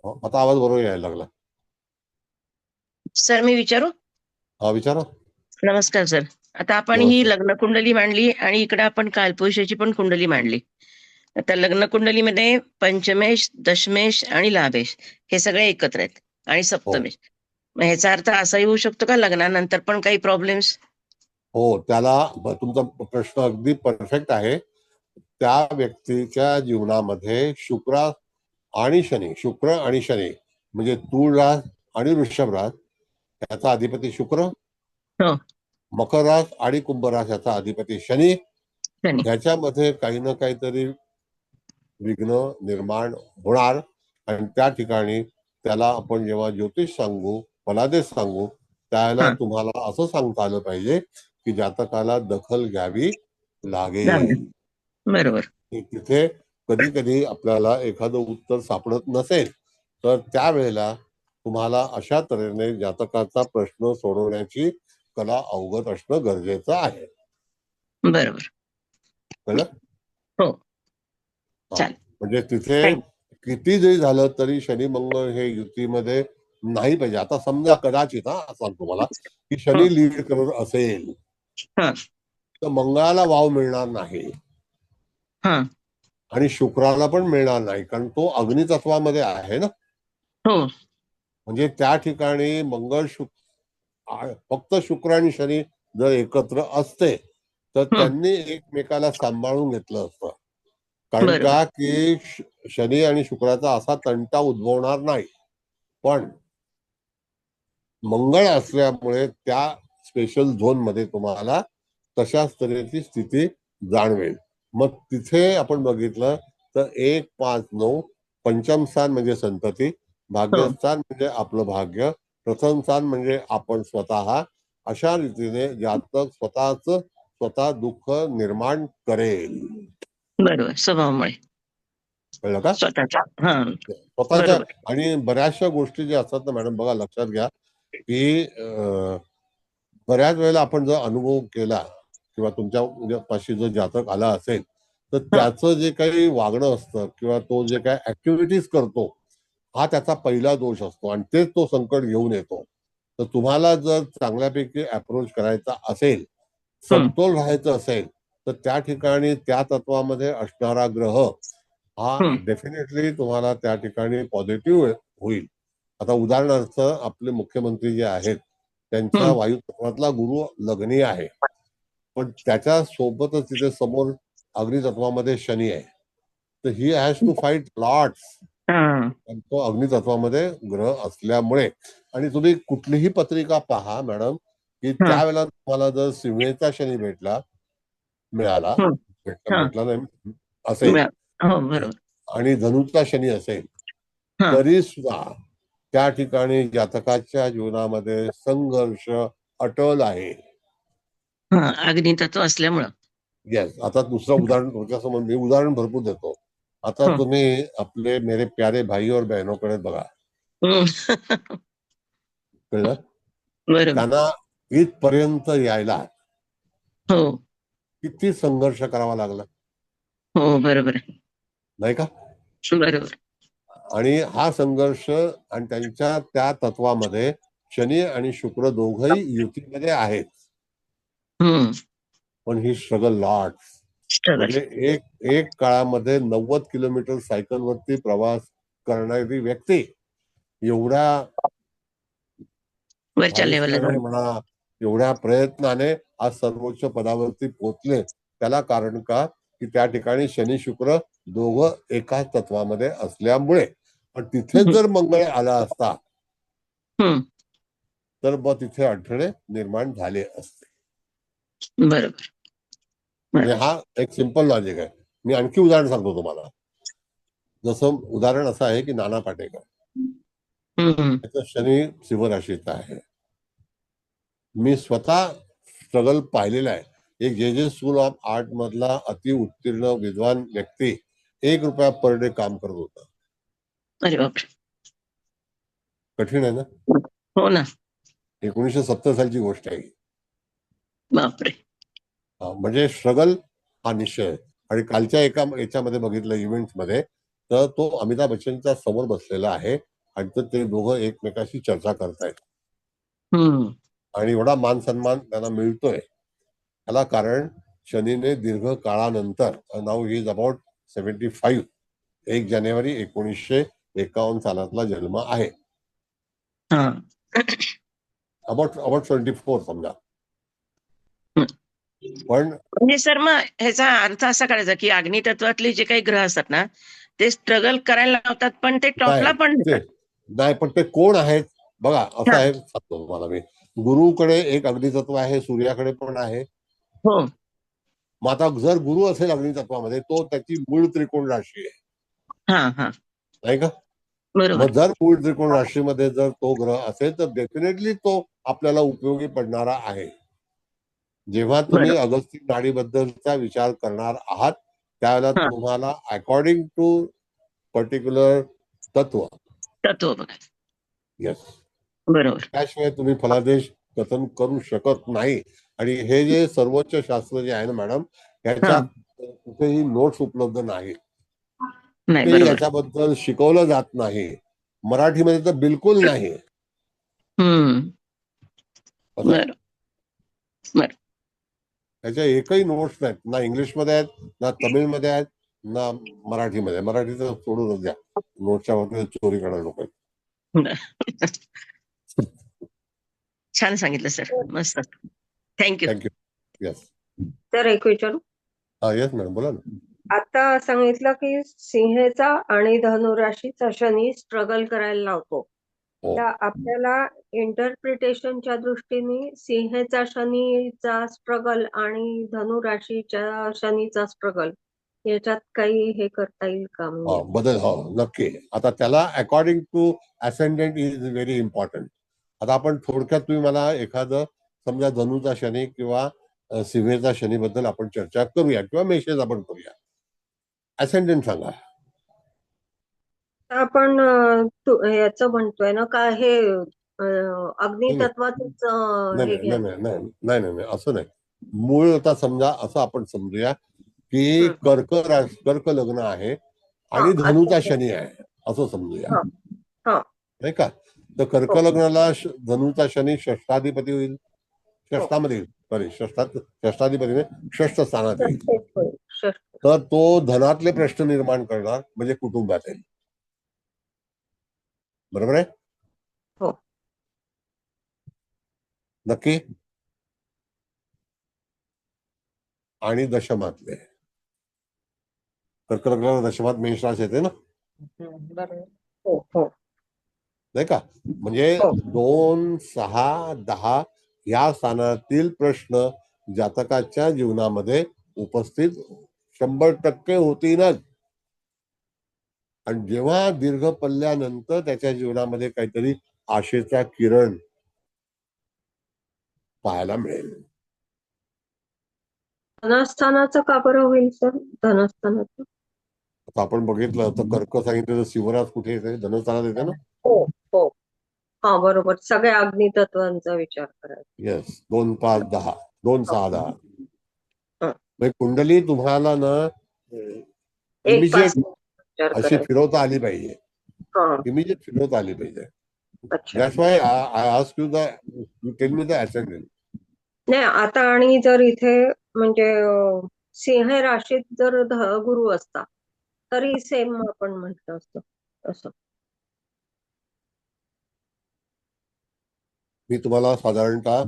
आता आवाज बरोबर यायला लागला.
सर मी विचारू?
हा विचारा.
नमस्कार सर. आता आपण ही
नमस्कार.
लग्न कुंडली मांडली आणि इकडे आपण कालपुरुषाची पण कुंडली मांडली. आता लग्न कुंडलीमध्ये पंचमेश, दशमेश आणि लाभेश हे सगळे एकत्र आहेत आणि सप्तमेश. मग ह्याचा अर्थ असाही होऊ शकतो का लग्नानंतर पण काही प्रॉब्लेम्स?
हो, तुमचा प्रश्न अगदी परफेक्ट आहे. त्या व्यक्तीच्या जीवनामध्ये शुक्र आणि शनी म्हणजे तूळ रास आणि वृषभ रास याचा अधिपती शुक्र,
हो.
मकर रास आणि कुंभ रास याचा अधिपती शनी.
शनी.
ह्याच्यामध्ये काही ना काहीतरी विघ्न निर्माण होणार आणि त्या ठिकाणी त्याला आपण जेव्हा ज्योतिष सांगू, फलादेश सांगू, त्याला
हा.
तुम्हाला असं सांगता आलं पाहिजे की जातकाला दखल घ्यावी लागेल.
लागेल. बरोबर.
तिथे कधी कधी आपल्याला एखादं उत्तर सापडत नसेल तर त्यावेळेला तुम्हाला अशा तऱ्हेने जातकाचा प्रश्न सोडवण्याची कला अवगत असणं गरजेचं आहे.
बरोबर.
कळलं?
हो.
हा.
चालेल.
म्हणजे तिथे किती जरी झालं तरी शनी मंगळ हे युतीमध्ये नाही पाहिजे. आता समजा कदाचित सांगतो मला की शनी लीड करत असेल
हा.
तर मंगळाला वाव मिळणार नाही
हा.
आणि शुक्राला पण मिळणार नाही, कारण तो अग्नितत्वामध्ये आहे ना.
हो.
म्हणजे त्या ठिकाणी फक्त शुक्र आणि शनी जर एकत्र असते तर त्यांनी एकमेकाला सांभाळून घेतलं असतं. कारण
बरोबर.
का की शनी आणि शुक्राचा असा तंटा उद्भवणार नाही, पण मंगळ असल्यामुळे त्या स्पेशल झोन मध्ये तुम्हाला तशाच तऱ्हेची स्थिती जाणवेल. मग तिथे आपण बघितलं तर 1, 5, 9 पंचम स्थान म्हणजे संतती, भाग्यस्थान म्हणजे आपलं भाग्य, प्रथम स्थान म्हणजे आपण स्वतः. अशा रीतीने जातक स्वतः दुःख निर्माण करेल.
बरोबर. स्वभावामुळे.
कळलं का?
स्वतःच्या. हा.
स्वतःच्या.
बरोबर.
आणि बऱ्याचशा गोष्टी ज्या असतात ना मॅडम, बघा लक्षात घ्या की बऱ्याच वेळेला आपण जर अनुभव केला किंवा तुमच्या पाशी जो जातक आला असेल तर त्याचं जे काही वागणं असतं किंवा तो जे काही ऍक्टिव्हिटीज करतो हा त्याचा पहिला दोष असतो आणि तेच तो संकट घेऊन येतो. तर तुम्हाला जर चांगल्यापैकी अप्रोच करायचा असेल, समतोल राहायचं असेल तर त्या ठिकाणी त्या तत्वामध्ये असणारा ग्रह हा डेफिनेटली तुम्हाला त्या ठिकाणी पॉझिटिव्ह होईल. आता उदाहरणार्थ आपले मुख्यमंत्री जे आहेत त्यांचा वायू तत्वातला गुरु लग्नी आहे, पण त्याच्या सोबतच तिथे समोर अग्नितत्वामध्ये शनी आहे. तर he has to fight lots. तो अग्नितत्वामध्ये ग्रह असल्यामुळे. आणि तुम्ही कुठलीही पत्रिका पहा मॅडम की त्यावेळेला तुम्हाला जर सिंहेचा शनी मिळाला नाही असेल आणि धनुचा शनी असेल तरी सुद्धा त्या ठिकाणी जातकाच्या जीवनामध्ये संघर्ष अटल आहे.
अग्नितत्व असल्यामुळं.
येस. आता दुसरं उदाहरण तुमच्यासमोर मी उदाहरण भरपूर देतो. आता तुम्ही आपले मेरे प्यारे भाई और बहनोकडे बघा. कळलं? त्यांना इथपर्यंत यायला किती संघर्ष करावा लागला.
हो बरोबर
नाही का?
बरोबर.
आणि हा संघर्ष आणि त्यांच्या त्या तत्वामध्ये शनी आणि शुक्र दोघही युतीमध्ये आहेत. पण ही स्ट्रगल लॉट्स. म्हणजे एक काळामध्ये 90 किलोमीटर सायकलवरती प्रवास करणारी व्यक्ती एवढ्या म्हणा एवढ्या प्रयत्नाने आज सर्वोच्च पदावरती पोहोचले. त्याला कारण का की त्या ठिकाणी शनी शुक्र दोघं एकाच तत्वामध्ये असल्यामुळे. पण तिथे जर मंगळ आला असता तर मग तिथे अडथळे निर्माण झाले असते.
बरोबर.
म्हणजे हा एक सिंपल लॉजिक आहे. मी आणखी उदाहरण सांगतो तुम्हाला. जसं उदाहरण असं आहे की नाना पाटेकर, त्याचा शनी सिंह राशीचा आहे. मी स्वतः स्ट्रगल पाहिलेला आहे. एक जे स्कूल ऑफ आर्ट मधला अति उत्तीर्ण विद्वान व्यक्ती ₹1 पर डे काम करत होता.
अरे बापरे.
कठीण आहे ना?
हो ना.
1970 सालची गोष्ट आहे.
बापरे.
म्हणजे स्ट्रगल हा निश्चय. आणि कालच्या एका याच्यामध्ये बघितलं इव्हेंट मध्ये तर तो अमिताभ बच्चनच्या समोर बसलेला आहे आणि तर ते दोघं एकमेकाशी चर्चा करतायत आणि एवढा मान सन्मान त्यांना मिळतोय. त्याला कारण शनीने दीर्घ काळानंतर, नाऊ ही इज अबाउट 75, 1 जानेवारी 1951 सालातला जन्म आहे.
हा.
अबाउट 24 समजा.
हं.
पण
म्हणजे सर मग ह्याचा अर्थ असा करायचा की अग्नितत्वातले जे काही ग्रह असतात ना ते स्ट्रगल करायला लावतात पण ते टॉपला पण नेतात.
नाही, पण ते कोण आहेत बघा, असं
हा.
आहे, सांगतो तुम्हाला मी. गुरुकडे एक अग्नितत्व आहे, सूर्याकडे पण आहे.
हो.
मग आता जर गुरु असेल अग्नितत्वामध्ये, तो त्याची मूळ त्रिकोण राशी आहे,
हा हा
नाही का?
बरोबर.
मग जर मूळ त्रिकोण राशीमध्ये जर तो ग्रह असेल तर डेफिनेटली तो आपल्याला उपयोगी पडणारा आहे. जेव्हा तुम्ही
बरोबर.
अगस्ती नाडीबद्दलचा विचार करणार आहात त्यावेळेला
हा.
तुम्हाला अकॉर्डिंग टू पर्टिक्युलर तत्व,
तत्व बघा.
येस,
बरोबर.
त्याशिवाय तुम्ही फलादेश कथन करू शकत नाही. आणि हे जे सर्वोच्च शास्त्र जे आहे ना मॅडम,
हा.
याच्यात कुठेही नोट्स उपलब्ध नाही,
नाही
ते
बरोबर.
याच्याबद्दल शिकवलं जात नाही, मराठीमध्ये तर बिलकुल नाही.
हम्म.
असं आहे.
बरं बरं.
त्याच्या एकही नोट्स नाहीत, ना इंग्लिशमध्ये आहेत, ना तमिळमध्ये आहेत, ना मराठीमध्ये. मराठीचं सोडूनच द्या, नोट्सच्या वरती चोरी करणारे लोक आहेत.
छान सांगितलं सर, मस्त. थँक्यू.
थँक्यू. येस.
तर एक विचारू.
हा, येस मॅडम, बोला ना.
आता सांगितलं की सिंहेचा आणि धनुराशीचा शनी स्ट्रगल करायला लावतो.
हो.
तर आपल्याला इंटरप्रिटेशनच्या दृष्टीने सिंहेचा शनीचा स्ट्रगल आणि धनुराशीच्या शनीचा स्ट्रगल याच्यात काही हे करता येईल का? म्हणजे
बदल, हो नक्की. आता त्याला according to ascendant is very important. आता आपण थोडक्यात, तुम्ही मला एखादं समजा धनुचा शनी किंवा सिंहेचा शनी बद्दल आपण चर्चा करूया, किंवा मेसेज आपण करूया. असेंडंट सांगा.
आपण याचं म्हणतोय ना का हे अग्नितत्वातच
नाही
हे
नाही नाही
घ्यायचं?
नाही नाही नाही नाही, असं नाही. मूळ आता समजा असं आपण समजूया की
हं.
कर्क लग्न आहे
हा,
आणि धनुचा
अच्छा.
शनी आहे, असं समजूया,
हा, हा.
नाही का? तर कर्क
हो,
लग्नाला धनुचा शनी षष्ठाधिपती होईल,
हो.
षष्ठामध्ये येईल, सॉरी, षष्ठाधिपतीने षष्ठ स्थानात येईल.
षष्ठेत होईल, षष्ठ.
तर तो धनातले प्रश्न निर्माण करणार, म्हणजे कुटुंबात येईल. बरोबर आहे?
हो.
नक्की. आणि दशमातले, कर्क लग्नाला दशमात मेष राशी येते ना,
बरोबर. हो हो
नाही का? म्हणजे
हो
2, 6, 10 या स्थानातील प्रश्न जातकाच्या जीवनामध्ये उपस्थित 100% होतीलच. आणि जेव्हा दीर्घ पल्ल्यानंतर त्याच्या जीवनामध्ये काहीतरी आशेचा किरण पाहायला मिळेल.
धनस्थानाचं का बरं होईल सर? धनस्थानाचं
आता आपण बघितलं तर कर्क सांगितलं तर शिवराज कुठे येते? धनस्थानात येते ना.
हो हो हा बरोबर. सगळ्या अग्नितत्वांचा विचार करायचा.
येस. 2, 5, 10, 2, 6, 10.
हं.
म्हणजे कुंडली तुम्हाला ना
एक
इमिजिएट
पासून विचार
अशी
करायचा.
फिरवता आली पाहिजे,
हा,
इमिजिएट फिरवता आली पाहिजे.
अच्छा.
That's why I ask you tell me the ascendant.
नाही आता आणि जर इथे म्हणजे सिंह राशीत जर गुरु असता तरी सेम आपण म्हटलं असतं असं.
मी तुम्हाला साधारणतः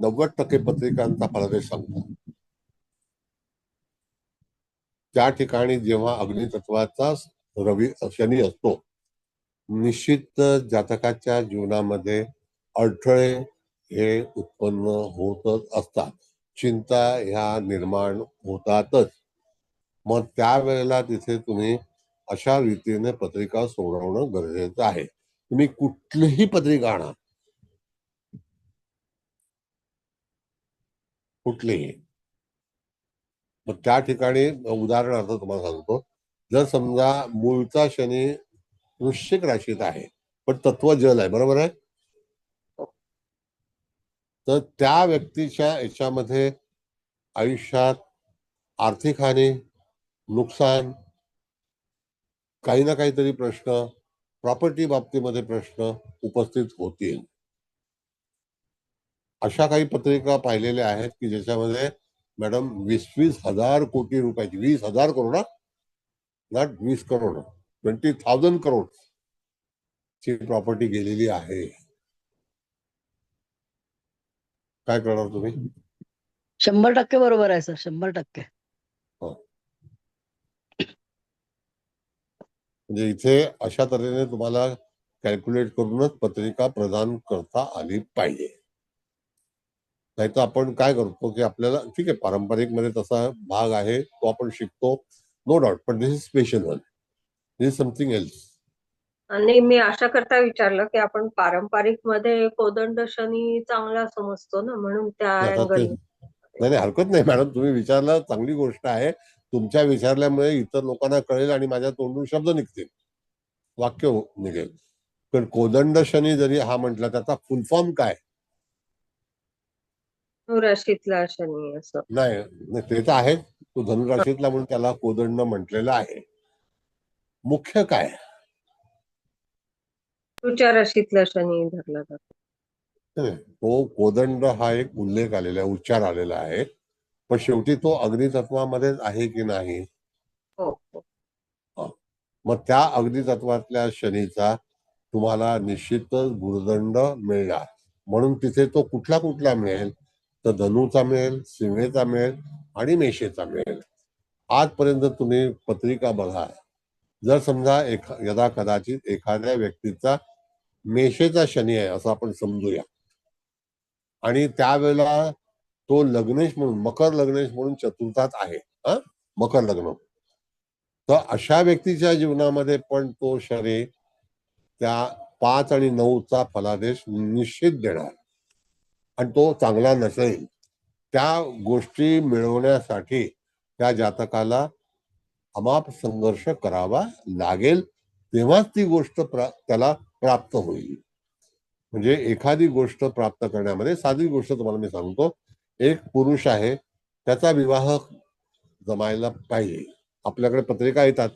90% पत्रिकांचा फलादेश सांगतो. त्या ठिकाणी जेव्हा अग्नितत्वाचा शनी असतो, निश्चित जातकाच्या जीवनामध्ये अडथळे हे उत्पन्न होतच असतात, चिंता ह्या निर्माण होतातच. मग त्यावेळेला तिथे तुम्ही अशा रीतीने पत्रिका सोडवणं गरजेचं आहे. तुम्ही कुठलीही पत्रिका आणा, कुठलीही. मग त्या ठिकाणी उदाहरणार्थ तुम्हाला सांगतो, जर समजा मूळचा शनी वृश्चिक राशीत आहे पण तत्व जल आहे, बरोबर आहे? तर त्या व्यक्तीच्या याच्यामध्ये आयुष्यात आर्थिक हानी, नुकसान, काही ना काहीतरी प्रश्न, प्रॉपर्टी बाबतीमध्ये प्रश्न उपस्थित होतील. अशा काही पत्रिका पाहिलेल्या आहेत की ज्याच्यामध्ये मॅडम 20,000 कोटी रुपयाची, 20,000 करोड, नॉट 20 करोड, 20,000 करोड ची प्रॉपर्टी गेलेली आहे. काय करणार तुम्ही?
100% बरोबर आहे सर, 100%.
म्हणजे इथे अशा तऱ्हेने तुम्हाला कॅल्क्युलेट करूनच पत्रिका प्रदान करता आली पाहिजे. नाही तर आपण काय करतो की आपल्याला ठीक आहे, पारंपरिक मध्ये तसा भाग आहे, तो आपण शिकतो, नो डाऊट, पण this is special one, this is something else.
आणि मी अशा करता विचारलं की आपण पारंपरिक मध्ये कोदंड शनी चांगला समजतो ना, म्हणून त्या
आता ते
अँगल.
नाही, हरकत नाही मॅडम, तुम्ही विचारलं, चांगली गोष्ट आहे. तुमच्या विचारल्यामुळे इतर लोकांना कळेल आणि माझ्या तोंडून शब्द निघतील, वाक्य निघेल. पण कोदंड शनी जरी हा म्हटला, त्याचा फुल फॉर्म काय?
राशीतला शनी असं.
नाही, ते तर आहे, तो धनुराशीतला म्हणून त्याला कोदंड म्हटलेला आहे. मुख्य काय?
तुझ्या राशीतला शनी धरला जातो.
तो कोदंड हा एक उल्लेख आलेला आहे, उच्चार आलेला आहे, पण शेवटी तो अग्नितत्वामध्येच आहे की नाही?
हो.
मग त्या अग्नितत्वातल्या शनीचा तुम्हाला निश्चितच भूर्दंड मिळणार. म्हणून तिथे तो कुठला कुठला मिळेल तर धनुचा मिळेल, सिंहेचा मिळेल आणि मेषेचा मिळेल. आजपर्यंत तुम्ही पत्रिका बघा, जर समजा यदा कदाचित एखाद्या व्यक्तीचा मेषेचा शनी आहे असं आपण समजूया, आणि त्यावेळेला तो लग्नेश म्हणून, मकर लग्नेश म्हणून चतुर्थात आहे, मकर लग्न, तर अशा व्यक्तीच्या जीवनामध्ये पण तो शनी त्या 5 आणि 9चा फलादेश निश्चित देणार, आणि तो चांगला नसेल. त्या गोष्टी मिळवण्यासाठी त्या जातकाला अमाप संघर्ष करावा लागेल, तेव्हाच ती गोष्ट त्याला प्राप्त होईल. म्हणजे एखादी गोष्ट प्राप्त करण्यामध्ये साधी गोष्ट तुम्हाला मी सांगतो, एक पुरुष आहे, त्याचा विवाह जमायला पाहिजे, आपल्याकडे पत्रिका येतात,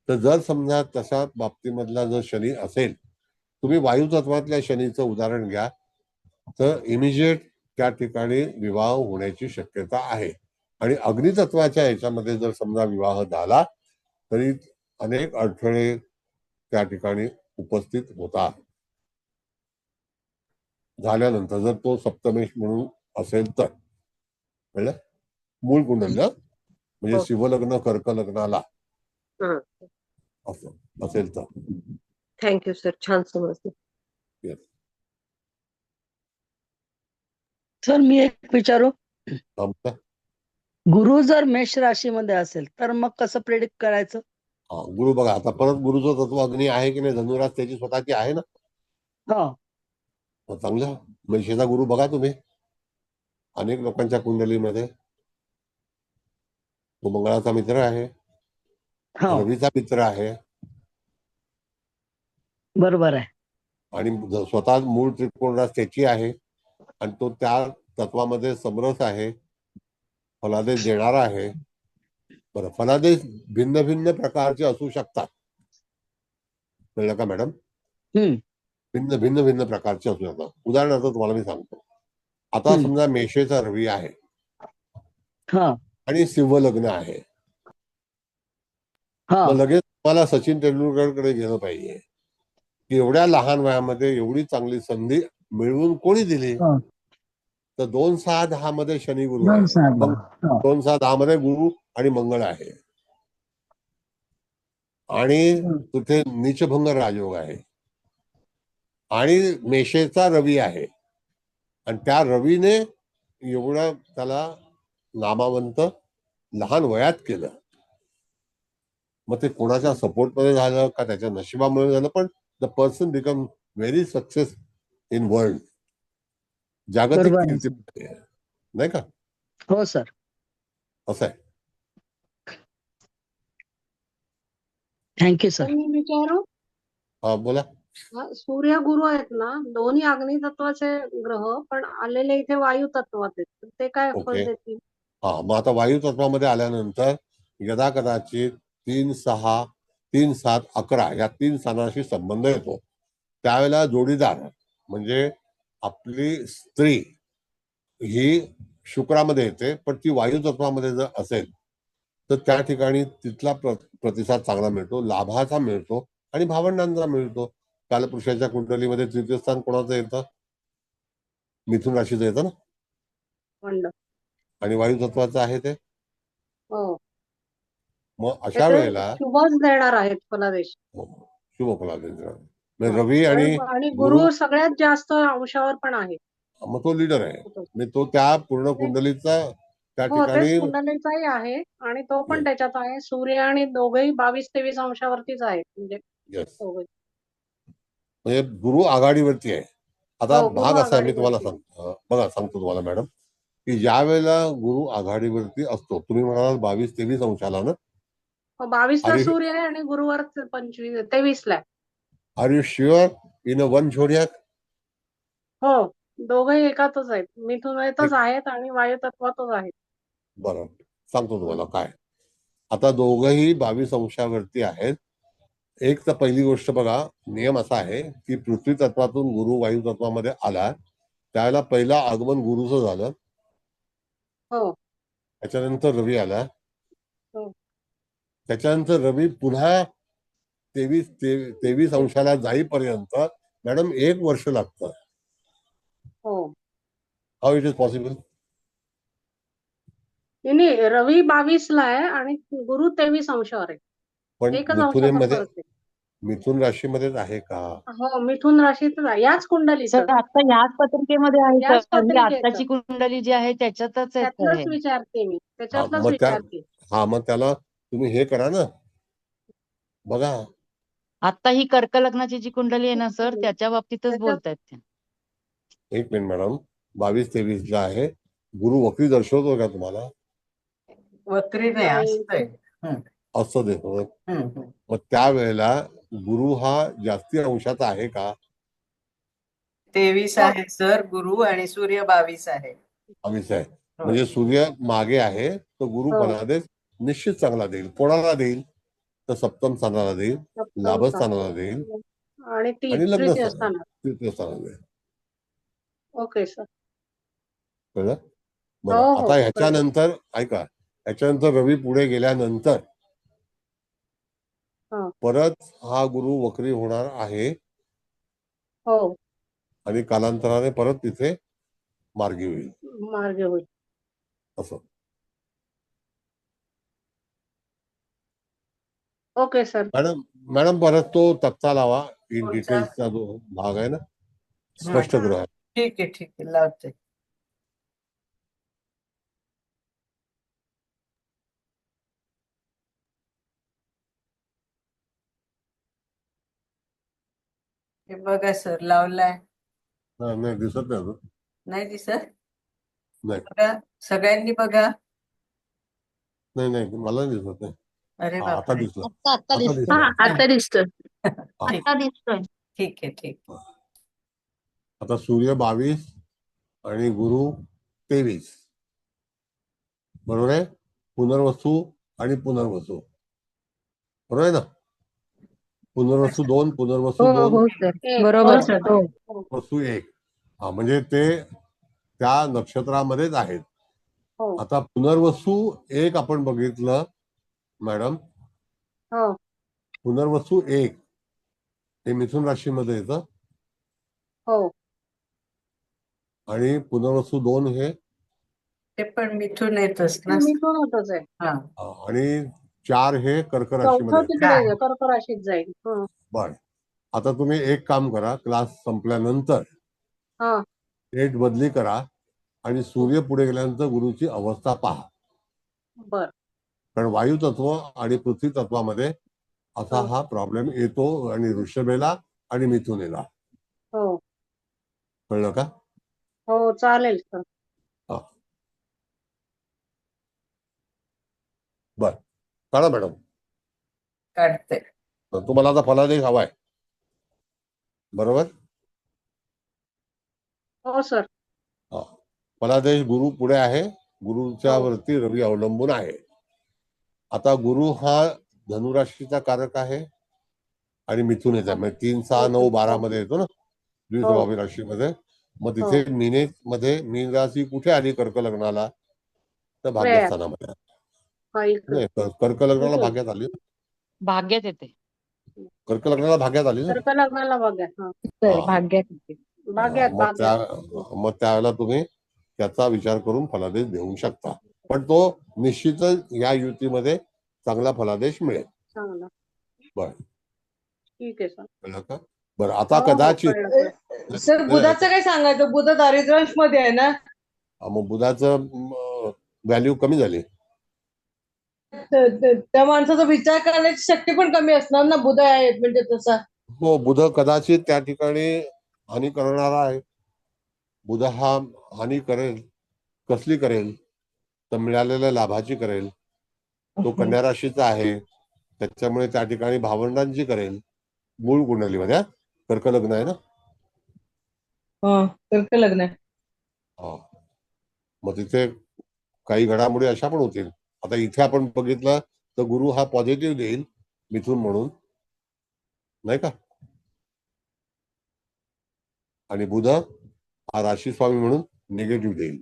तर जर समजा तशा बाबतीमधला जर शनी असेल, तुम्ही वायुतत्वातल्या शनीचं उदाहरण घ्या, तर इमिजिएट त्या ठिकाणी विवाह होण्याची शक्यता आहे. आणि अग्नितत्वाच्या याच्यामध्ये जर समजा विवाह झाला तरी अनेक अडथळे त्या ठिकाणी उपस्थित होतात. झाल्यानंतर जर तो सप्तमेश म्हणून असेल तर, कळलं? मूळ कुंडल म्हणजे शिवलग्न कर्क लग्नाला असं असेल तर.
थँक्यू सर, छान समजलं.
सर मी एक विचारू,
आमचा
गुरु जर मेष राशीमध्ये असेल तर मग कसं प्रेडिक्ट करायचं?
गुरु बघा, आता परत गुरुचं तत्व अग्नी आहे की नाही, धनुरात त्याची स्वतःची आहे ना. चांगलं, मेषेचा गुरु बघा तुम्ही, अनेक लोकांच्या कुंडलीमध्ये तो मंगळाचा मित्र आहे, रवीचा मित्र आहे,
बरोबर आहे.
आणि स्वतः मूळ त्रिकोण त्याची आहे, आणि तो त्या तत्वामध्ये समरस आहे, फलादेश देणारा आहे. बरं, फलादेश भिन्न भिन्न प्रकारचे असू शकतात, कळलं का मॅडम? भिन्न भिन्न भिन्न प्रकारचे असू शकतात. उदाहरणार्थ तुम्हाला मी सांगतो, आता समजा मेषेचा रवी आहे आणि सिंह लग्न आहे, मग लगेच तुम्हाला सचिन तेंडुलकरकडे गेलं पाहिजे की एवढ्या लहान वयामध्ये एवढी चांगली संधी मिळवून कोणी दिली, तर 2-6-10 मध्ये शनी गुरु आहे, 2-6-10 मध्ये गुरु आणि मंगळ आहे, आणि तिथे नीचभंग राजयोग आहे, आणि मेषेचा रवी आहे, आणि त्या रवीने एवढा त्याला नामावंत लहान वयात केलं. मग ते कोणाच्या सपोर्टमध्ये झालं का त्याच्या नशिबामुळे झालं, पण the person become very success in world, जागतिक कीर्ती, नाही का?
हो सर,
असं आहे.
Thank you sir.
मी विचारू,
हा बोला.
सूर्य गुरु आहेत ना, दोन्ही अग्नितत्वाचे ग्रह, पण आलेले इथे वायू तत्वात आहेत, ते काय फल देतील?
मग आता वायू तत्वामध्ये आल्यानंतर यदा कदाचित 3-6, 3-7, 11 या 3 स्थानाशी संबंध येतो, त्यावेळेला जोडीदार म्हणजे आपली स्त्री ही शुक्रामध्ये येते, पण ती वायू तत्वामध्ये जर असेल तर त्या ठिकाणी तिथला प्रतिसाद चांगला मिळतो, लाभाचा मिळतो आणि भावंडांचा मिळतो. कालपुरुषाच्या कुंडलीमध्ये तृतीय स्थान कोणाचं येतं? मिथुन राशीचं येतं ना,
मंड
आणि वायू तत्वाचं आहे ते.
हो
मग
ते
अशा
ते
वेळेला
शुभच देणार आहेत फलादेश.
शुभ फलादेश देणार.
हा.
म्हणजे रवी आणि
आणि
गुरु,
गुरु सगळ्यात जास्त अंशावर पण आहे.
मग तो लीडर आहे. म्हणजे तो त्या पूर्ण कुंडलीचा त्या
हो तेच
ठिकाणी
कुंडलीचाही आहे आणि तो पण
Yes.
त्याच्यात आहे. सूर्य आणि दोघेही 22-23 अंशावरतीच आहेत म्हणजे
येस,
दोघे.
म्हणजे गुरु आघाडीवरती आहे. आता
हो, गुरु
भाग असा आहे, मी तुम्हाला
आघाडीवरती.
सांगतो तुम्हाला मॅडम, की ज्या वेळेला गुरु आघाडीवरती असतो, तुम्ही म्हणाल 22-23 अंशाला ना,
22 ला
आर
सूर्य आहे आणि गुरुवार 23 ला आहे.
You sure in a one झोडियाक?
हो दोघेही एकातच आहेत, मिथुनातच आहेत आणि वायू तत्वातच आहेत.
बरं, सांगतो तुम्हाला काय. आता दोघंही 22 अंशावरती आहेत. एक तर पहिली गोष्ट बघा, नियम असा आहे की पृथ्वी तत्वातून गुरु वायू तत्वामध्ये आला, त्यावेळेला पहिला आगमन गुरुचं झालं,
हो
त्याच्यानंतर रवी आला,
हो
त्याच्यानंतर रवी पुन्हा 23 अंशाला जाईपर्यंत मॅडम 1 वर्ष लागतं.
हो
हाऊ इट इज पॉसिबल?
नाही रवी 22 ला आहे आणि गुरु 23 अंशावर आहे.
पण
एकच अंशाचा फरक आहे.
मिथुन राशीमध्येच आहे का?
हो मिथुन राशीतच आहे, याच कुंडलीचं.
सर आता याच पत्रिकेमध्ये आहे
याच
सर, ही
पत्रिकेचं.
आताची कुंडली जी आहे त्याच्यातच आहे
त्यातलंच विचारते मी, त्याच्यातलंच
मग
विचारते.
मग त्याला तुम्ही हे करा ना, बघा.
आता ही कर्क लग्नाची जी कुंडली आहे ना सर, त्याच्या बाबतीतच बोलतायत ते.
एक मिनिट मॅडम, 22-23 ला आहे. गुरु वक्री दर्शवतो का तुम्हाला?
वक्री नाही असतंय.
असं देतो.
हम्म.
मग त्यावेळेला गुरु हा जास्ती अंशाचा आहे का?
23 आहे सर गुरु आणि सूर्य 22 आहे.
22 आहे. म्हणजे सूर्य मागे आहे, तर गुरु
हो.
फलादेश निश्चित चांगला देईल. कोणाला देईल? तर सप्तम स्थानाला देईल, लाभस्थानाला देईल
आणि
आणि लग्न
तृतीय स्थानात.
तृतीय स्थानाला देईल.
Okay sir.
कळलं? बरं,
हो, हो.
आता ह्याच्यानंतर ऐका, ह्याच्यानंतर रवी पुढे गेल्यानंतर
हा.
परत हा गुरु वक्री होणार आहे
हो
आणि कालांतराने परत तिथे मार्गी होईल.
मार्ग होईल.
असं.
Okay sir.
मॅडम परत तो तक्ता लावा, इन
पुढचा?
डिटेल्सचा जो भाग आहे ना, स्पष्ट ग्रह.
ठीक आहे लावते. हे बघा सर लावलाय.
नाही दिसत नाही अजून.
नाही दिसत?
नाही.
बघा सगळ्यांनी बघा.
नाही मला नाही दिसत नाही.
अरे
आता
बापरे.
दिसलं.
आता दिसतोय.
आता
दिसतोय.
हा.
आता दिसतोय.
ठीक आहे.
आता सूर्य 22 आणि गुरु 23, बरोबर आहे. पुनर्वसू आणि पुनर्वसू, बरोबर आहे ना. पुनर्वसू 2, पुनर्वसू 2,
हो सर, बरोबर सर. हो
पुनर्वसू 1. हा, म्हणजे ते त्या नक्षत्रामध्येच आहेत.
हो.
आता पुनर्वसू 1 आपण बघितलं मॅडम.
हो
पुनर्वसू 1 हे मिथुन राशीमध्ये येतं
हो
आणि पुनर्वसू 2 हे
ते पण मिथून येतच ना.
मिथून होतच आहे.
हा.
आणि 4 हे कर्क
चौथं
राशीमध्ये येतं.
तिकडे कर्क राशीत जाईल. हं.
बरं, आता तुम्ही एक काम करा, क्लास संपल्यानंतर
हा.
डेट बदली करा आणि सूर्य पुढे गेल्यानंतर गुरुची अवस्था पहा.
बर.
कारण वायू तत्व आणि पृथ्वी तत्वामध्ये असा हा प्रॉब्लेम येतो आणि वृषभेला आणि मिथुनेला.
हो
कळलं का?
हो चालेल सर.
हा, बर काढा मॅडम.
काढते.
तुम्हाला आता फलादेश हवाय, बरोबर?
हो सर.
हा, फलादेश गुरु पुढे आहे, गुरुच्या वरती रवी अवलंबून आहे. आता गुरु हा धनुराशीचा कारक आहे आणि मिथुनेचा, म्हणजे 3, 6, 9, 12 मध्ये येतो ना, द्विस्वभावी राशीमध्ये. मग तिथे मध्ये मीन राशी कुठे आली कर्क लग्नाला? तर
श्रेया,
भाग्यस्थानामध्ये आली.
फाईल कर.
नाही, कर्क लग्नाला भाग्यात आली ना.
भाग्यात येते.
कर्क लग्नाला भाग्यात आली ना.
कर्क लग्नाला बघा. हा,
सॉरी,
हा.
भाग्यात येते.
भाग्यात
मग त्यावेळेला तुम्ही त्याचा विचार करून फलादेश देऊ शकता. पण तो निश्चितच या युतीमध्ये चांगला फलादेश मिळेल.
चांगला.
बरं,
ठीक आहे सर.
कळलं का? बरं, आता
हो, हो,
कदाचित
कळलं, कळलं.
सर बुधाचं काय सांगायचं? बुध दारिद्र्यांश मध्ये आहे ना.
मग बुधाचं व्हॅल्यू कमी झाली.
त्या माणसाचा विचार करण्याची शक्ती पण कमी असणार ना, बुध आहे म्हणजे तसा.
हो, बुध कदाचित त्या ठिकाणी हानी करणारा आहे. बुध हा हानी करेल. कसली करेल? तर मिळालेल्या लाभाची करेल. तो कन्या राशीचा आहे, त्याच्यामुळे त्या ठिकाणी भावंडांची करेल. मूळ कुंडलीमध्ये कर्क लग्न आहे ना.
कर्क लग्न आहे.
हा. मग तिथे काही घडामोडी अशा पण होतील. आता इथे आपण बघितलं तर गुरु हा पॉझिटिव्ह देईल मिथून म्हणून, नाही का? आणि बुध हा राशी स्वामी म्हणून निगेटिव्ह देईल.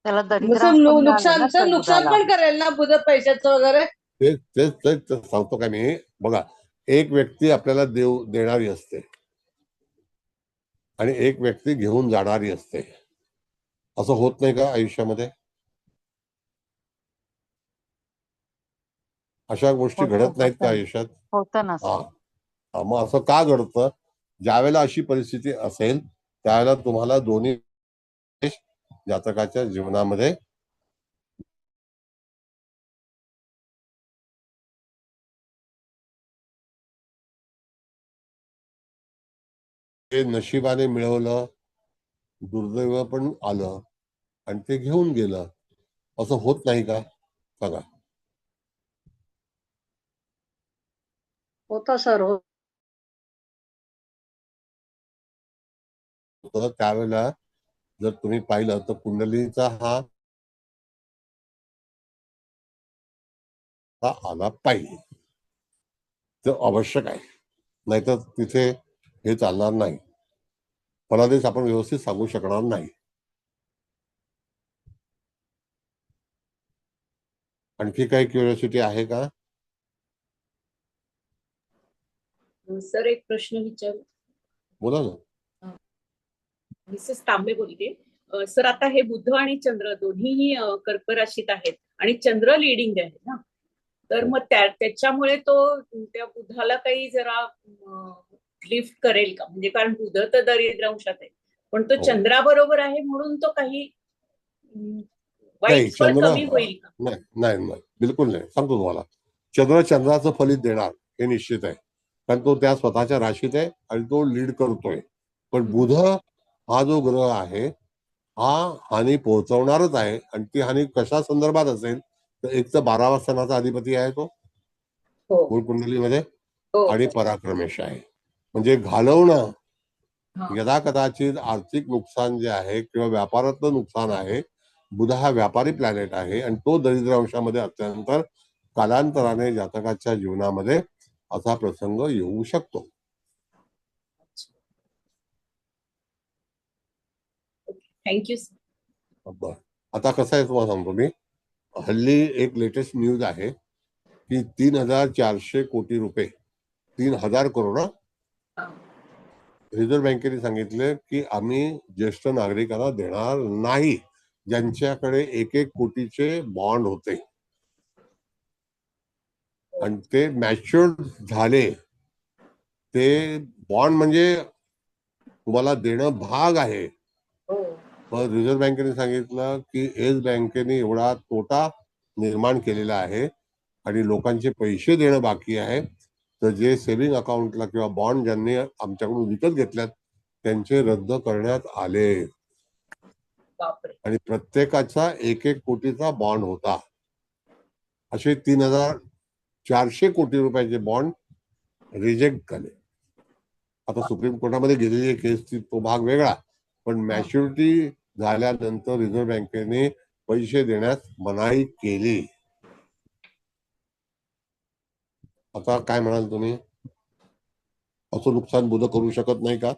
त्याला
सर
दरिद्रांश पण मिळालं
नुकसान
ना
सर
त्या
नुकसान
बुधाला.
पण करेल ना बुध पैशाचं वगैरे.
तेच सांगतो काय मी. बघा, एक व्यक्ती आपल्याला देणारी असते आणि एक व्यक्ती घेऊन जाणारी असते. असं होत नाही का आयुष्यामध्ये? अशा गोष्टी घडत नाहीत का आयुष्यात?
होतं ना सर.
हा. मग असं का घडतं? ज्यावेळेला अशी परिस्थिती असेल त्यावेळेला तुम्हाला दोन्ही जातकाच्या जीवनामध्ये ते नशिबाने मिळवलं, दुर्दैव पण आलं आणि ते घेऊन गेलं. असं होत नाही का? सांगा.
होतं सर.
तर त्यावेळेला जर तुम्ही पाहिलं तर कुंडलीचा हा आला पाहिजे. तर आवश्यक आहे, नाहीतर तिथे हे चालणार नाही. फलादेश आपण व्यवस्थित सांगू शकणार नाही. आणखी काही क्युरिओसिटी आहे का?
सर एक प्रश्न विचारू?
बोला ना.
मिसेस तांबे बोलते. सर आता हे बुध आणि चंद्र दोन्हीही कर्क राशीत आहेत आणि चंद्र लिडिंग आहे ना, तर मग त्याच्यामुळे तो त्या बुधाला काही जरा लिफ्ट करेल का? म्हणजे कारण बुध तर दरिद्रांशात आहे, पण तो चंद्राबरोबर आहे म्हणून तो काही वाईट फळ कमी होईल का?
नाही, बिलकुल नाही. सांगतो तुम्हाला, चंद्राचं फलित देणार हे निश्चित आहे, कारण तो त्या स्वतःच्या राशीत आहे आणि तो लीड करतोय. पण बुध हा जो ग्रह आहे हा हानी पोहोचवणारच आहे. आणि ती हानी कशा संदर्भात असेल तर एक तर 12 स्थानाचा अधिपती आहे तो मूळ कुंडलीमध्ये, आणि पराक्रमेश आहे. म्हणजे घालवणं, यदा कदाचित आर्थिक नुकसान जे आहे किंवा व्यापारातलं नुकसान आहे. बुध हा व्यापारी प्लॅनेट आहे आणि तो दरिद्र अंशामध्ये असल्यानंतर कालांतराने जातकाच्या जीवनामध्ये असा प्रसंग येऊ शकतो.
थँक्यू.
आता कसं आहे तुम्हाला सांगतो मी, हल्ली एक लेटेस्ट न्यूज आहे की 3,400 कोटी रुपये, 3,000 करोड रिझर्व्ह बँकेने सांगितले की आम्ही ज्येष्ठ नागरिकांना देणार नाही ज्यांच्याकडे 1-1 कोटीचे बॉन्ड होते आणि ते मॅच्युअर झाले. ते बॉन्ड म्हणजे तुम्हाला देणं भाग आहे. मग रिझर्व्ह बँकेने सांगितलं की येस बँकेने एवढा तोटा निर्माण केलेला आहे आणि लोकांचे पैसे देणं बाकी आहे, तर जे सेव्हिंग अकाउंटला किंवा बॉन्ड ज्यांनी आमच्याकडून विकत घेतल्यात त्यांचे रद्द करण्यात आले. आणि प्रत्येकाचा 1-1 कोटीचा बॉन्ड होता. असे 3,400 कोटी रुपयाचे बॉन्ड रिजेक्ट झाले. आता सुप्रीम कोर्टामध्ये गेलेली केस तो भाग वेगळा, पण मॅच्युरिटी झाल्यानंतर रिझर्व्ह बँकेने पैसे देण्यास मनाई केली. आता काय म्हणाल तुम्ही? असं नुकसान बुध करू शकत नाही का?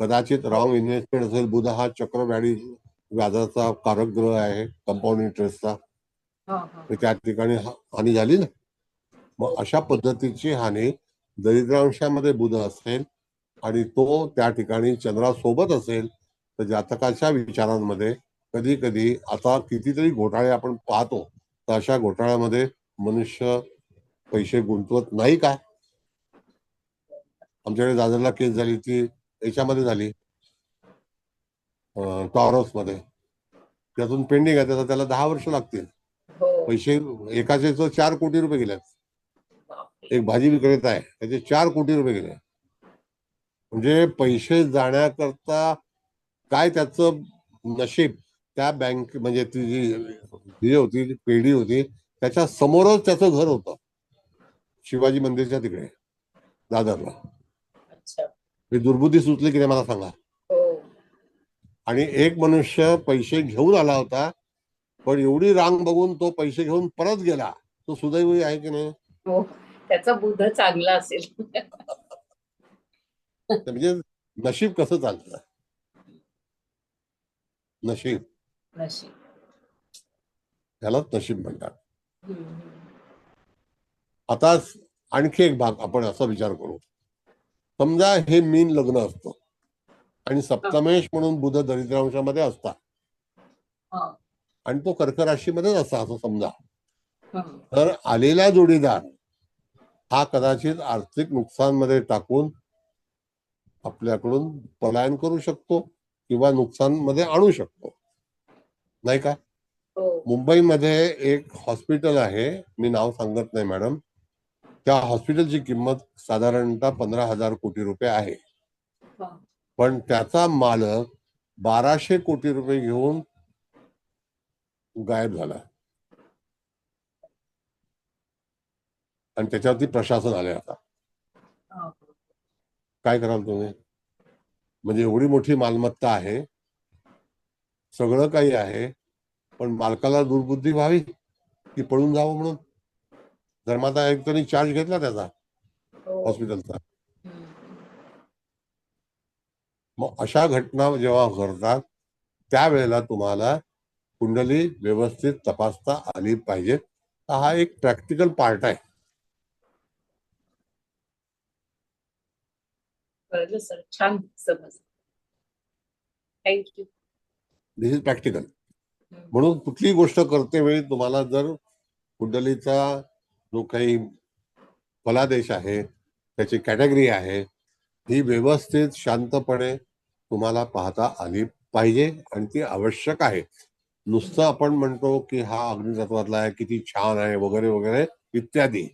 कदाचित रॉंग इन्व्हेस्टमेंट असेल. बुध हा चक्रवाढी व्याजाचा कारक ग्रह आहे, कंपाऊंड इंटरेस्टचा. त्या ठिकाणी हानी झाली ना. मग अशा पद्धतीची हानी दरिद्रांशामध्ये बुध असेल आणि तो त्या ठिकाणी चंद्रासोबत असेल तर जातकाच्या विचारांमध्ये कधी कधी आता कितीतरी घोटाळे आपण पाहतो, तर अशा घोटाळ्यामध्ये मनुष्य पैसे गुंतवत नाही का. आमच्याकडे दादरला केस झाली ती याच्यामध्ये झाली, टॉरस मध्ये. त्यातून पेंडिंग आहे, त्याचा त्याला 10 वर्ष लागतील. पैसे एकाचे तर 4 कोटी रुपये गेले. एक भाजी विक्रेता आहे, त्याचे 4 कोटी रुपये गेले. म्हणजे पैसे जाण्याकरता काय त्याचं नशीब. त्या बँक म्हणजे ती जी होती पेढी होती त्याच्या समोरच त्याचं घर होतं, शिवाजी मंदिरच्या तिकडे दादरला. ही दुर्बुद्धी सुचली की नाही मला सांगा. आणि एक मनुष्य पैसे घेऊन आला होता, पण एवढी रांग बघून तो पैसे घेऊन परत गेला. तो सुदैवी आहे की नाही.
त्याचा बुध चांगला असेल.
म्हणजे नशीब कसं चालतं. नशीब त्यालाच नशीब म्हणतात. आता आणखी एक भाग आपण असा विचार करू. समजा हे मीन लग्न असतं आणि सप्तमेश म्हणून बुध दरिद्रांशामध्ये असतात आणि तो कर्क राशीमध्येच असता असं समजा. तर आलेला जोडीदार हा कदाचित आर्थिक नुकसानमध्ये टाकून आपल्याकडून पलायन करू शकतो किंवा नुकसान मध्ये आणू शकतो, नाही का. मुंबईमध्ये एक हॉस्पिटल आहे, मी नाव सांगत नाही मॅडम. त्या हॉस्पिटलची किंमत साधारणतः 15,000 कोटी रुपये आहे. पण त्याचा मालक 1200 कोटी रुपये घेऊन गायब झाला आणि त्याच्यावरती प्रशासन आले. आता काय कराल तुम्ही. म्हणजे एवढी मोठी मालमत्ता आहे, सगळं काही आहे, पण मालकाला दुर्बुद्धी व्हावी की पळून जावं म्हणून. धर्माता एक तरी चार्ज घेतला त्याचा हॉस्पिटलचा. मग अशा घटना जेव्हा घडतात त्यावेळेला तुम्हाला कुंडली व्यवस्थित तपासता आली पाहिजे. हा एक प्रॅक्टिकल पार्ट आहे.
कळलं सर, छान समज. थँक्यू.
This is practical. म्हणून कुठली गोष्ट करते वेळी तुम्हाला जर कुंडलीचा जो काही फलादेश आहे, त्याची कॅटेगरी आहे, ही व्यवस्थित शांतपणे तुम्हाला पाहता आली पाहिजे आणि ती आवश्यक आहे. नुसतं आपण म्हणतो की हा अग्नितत्वातला आहे, किती छान आहे वगैरे वगैरे इत्यादी.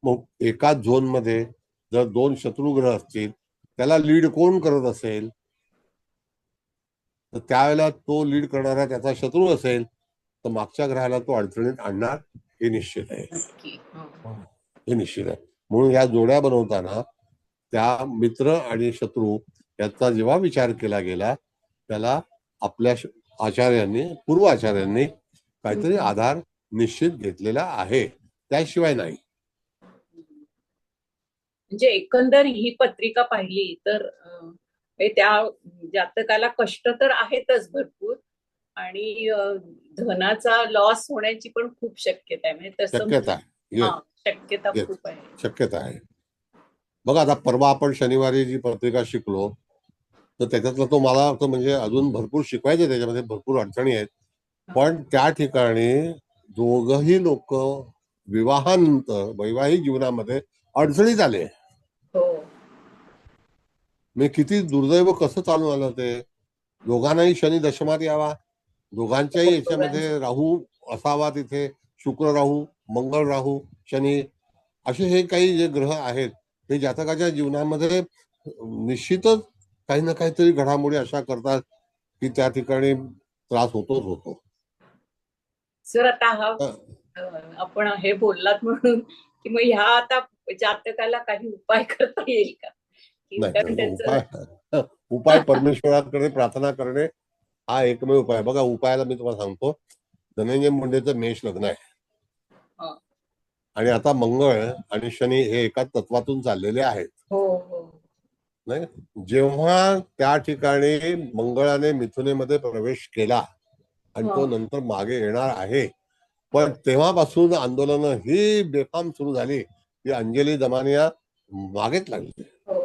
मग एका झोन मध्ये जर 2 शत्रुग्रह असतील, त्याला लीड कोण करत असेल तर त्यावेळेला तो लीड करणारा त्याचा शत्रू असेल तर मागच्या ग्रहाला तो अडचणीत आणणार हे निश्चित आहे. हे निश्चित आहे. म्हणून या जोड्या बनवताना त्या मित्र आणि शत्रू याचा जेव्हा विचार केला गेला त्याला आपल्या आचार्यांनी, पूर्व आचार्यांनी काहीतरी आधार निश्चित घेतलेला आहे, त्याशिवाय नाही.
म्हणजे एकंदर ही पत्रिका पाहिली तर त्या जातकाला कष्ट तर आहेतच भरपूर आणि धनाचा लॉस होण्याची पण खूप शक्यता आहे. म्हणजे तसं शक्यता खूप आहे.
शक्यता आहे. बघा आता परवा आपण शनिवारी जी पत्रिका शिकलो तर त्याच्यातला तो मला असं म्हणजे अजून भरपूर शिकवायचे, त्याच्यामध्ये भरपूर अडचणी आहेत. पण त्या ठिकाणी दोघही लोक विवाहानंतर वैवाहिक जीवनामध्ये अडचणीत आले. मी किती दुर्दैव कसं चालू आलं ते. दोघांनाही शनी दशमात यावा, दोघांच्याही याच्यामध्ये राहू असावा, तिथे शुक्र राहू, मंगळ राहू, शनी असे हे काही जे ग्रह आहेत हे जातकाच्या जीवनामध्ये निश्चितच काही ना काहीतरी घडामोडी अशा करतात की त्या ठिकाणी त्रास होतोच होतो.
सर आता हा आपण हे बोललात म्हणून की मग ह्या आता जातकाला काही उपाय करता येईल का.
उपाय परमेश्वराकडे प्रार्थना करणे हा एकमेव उपाय. बघा उपायाला मी तुम्हाला सांगतो, धनंजय मुंडेचं मेष लग्न आहे आणि आता मंगळ आणि शनी हे एका तत्वातून चाललेले आहेत.
हो हो
नाही, जेव्हा त्या ठिकाणी मंगळाने मिथुनेमध्ये प्रवेश केला आणि तो
हो.
नंतर मागे येणार आहे, पण तेव्हापासून आंदोलनं ही बेफाम सुरू झाली की अंजली दमानिया मागेच लागली.
हो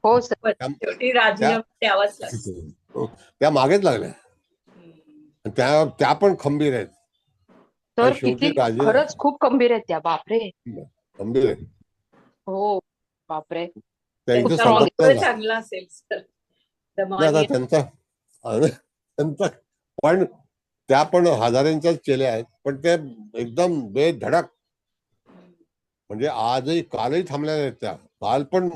हो सर.
पण
त्या
शेवटी राजीनामा द्यावाच लागतो.
त्या मागेच लागल्या.
हम्म.
त्या पण खंबीर आहेत.
तर
आणि शेवटी
किती खरंच खूप खंबीर आहेत त्या, बापरे.
खंबीर आहेत.
हो बापरे.
त्यांचं
त्यांचा
strong.
समर्थन
वक्तव्य चांगला असेल सर.
नाही, आता त्यांचा पण त्या पण हजारांच्याच केल्या आहेत, पण ते एकदम बेधडक, म्हणजे आजही कालही थांबलेल्या आहेत. त्या काल पण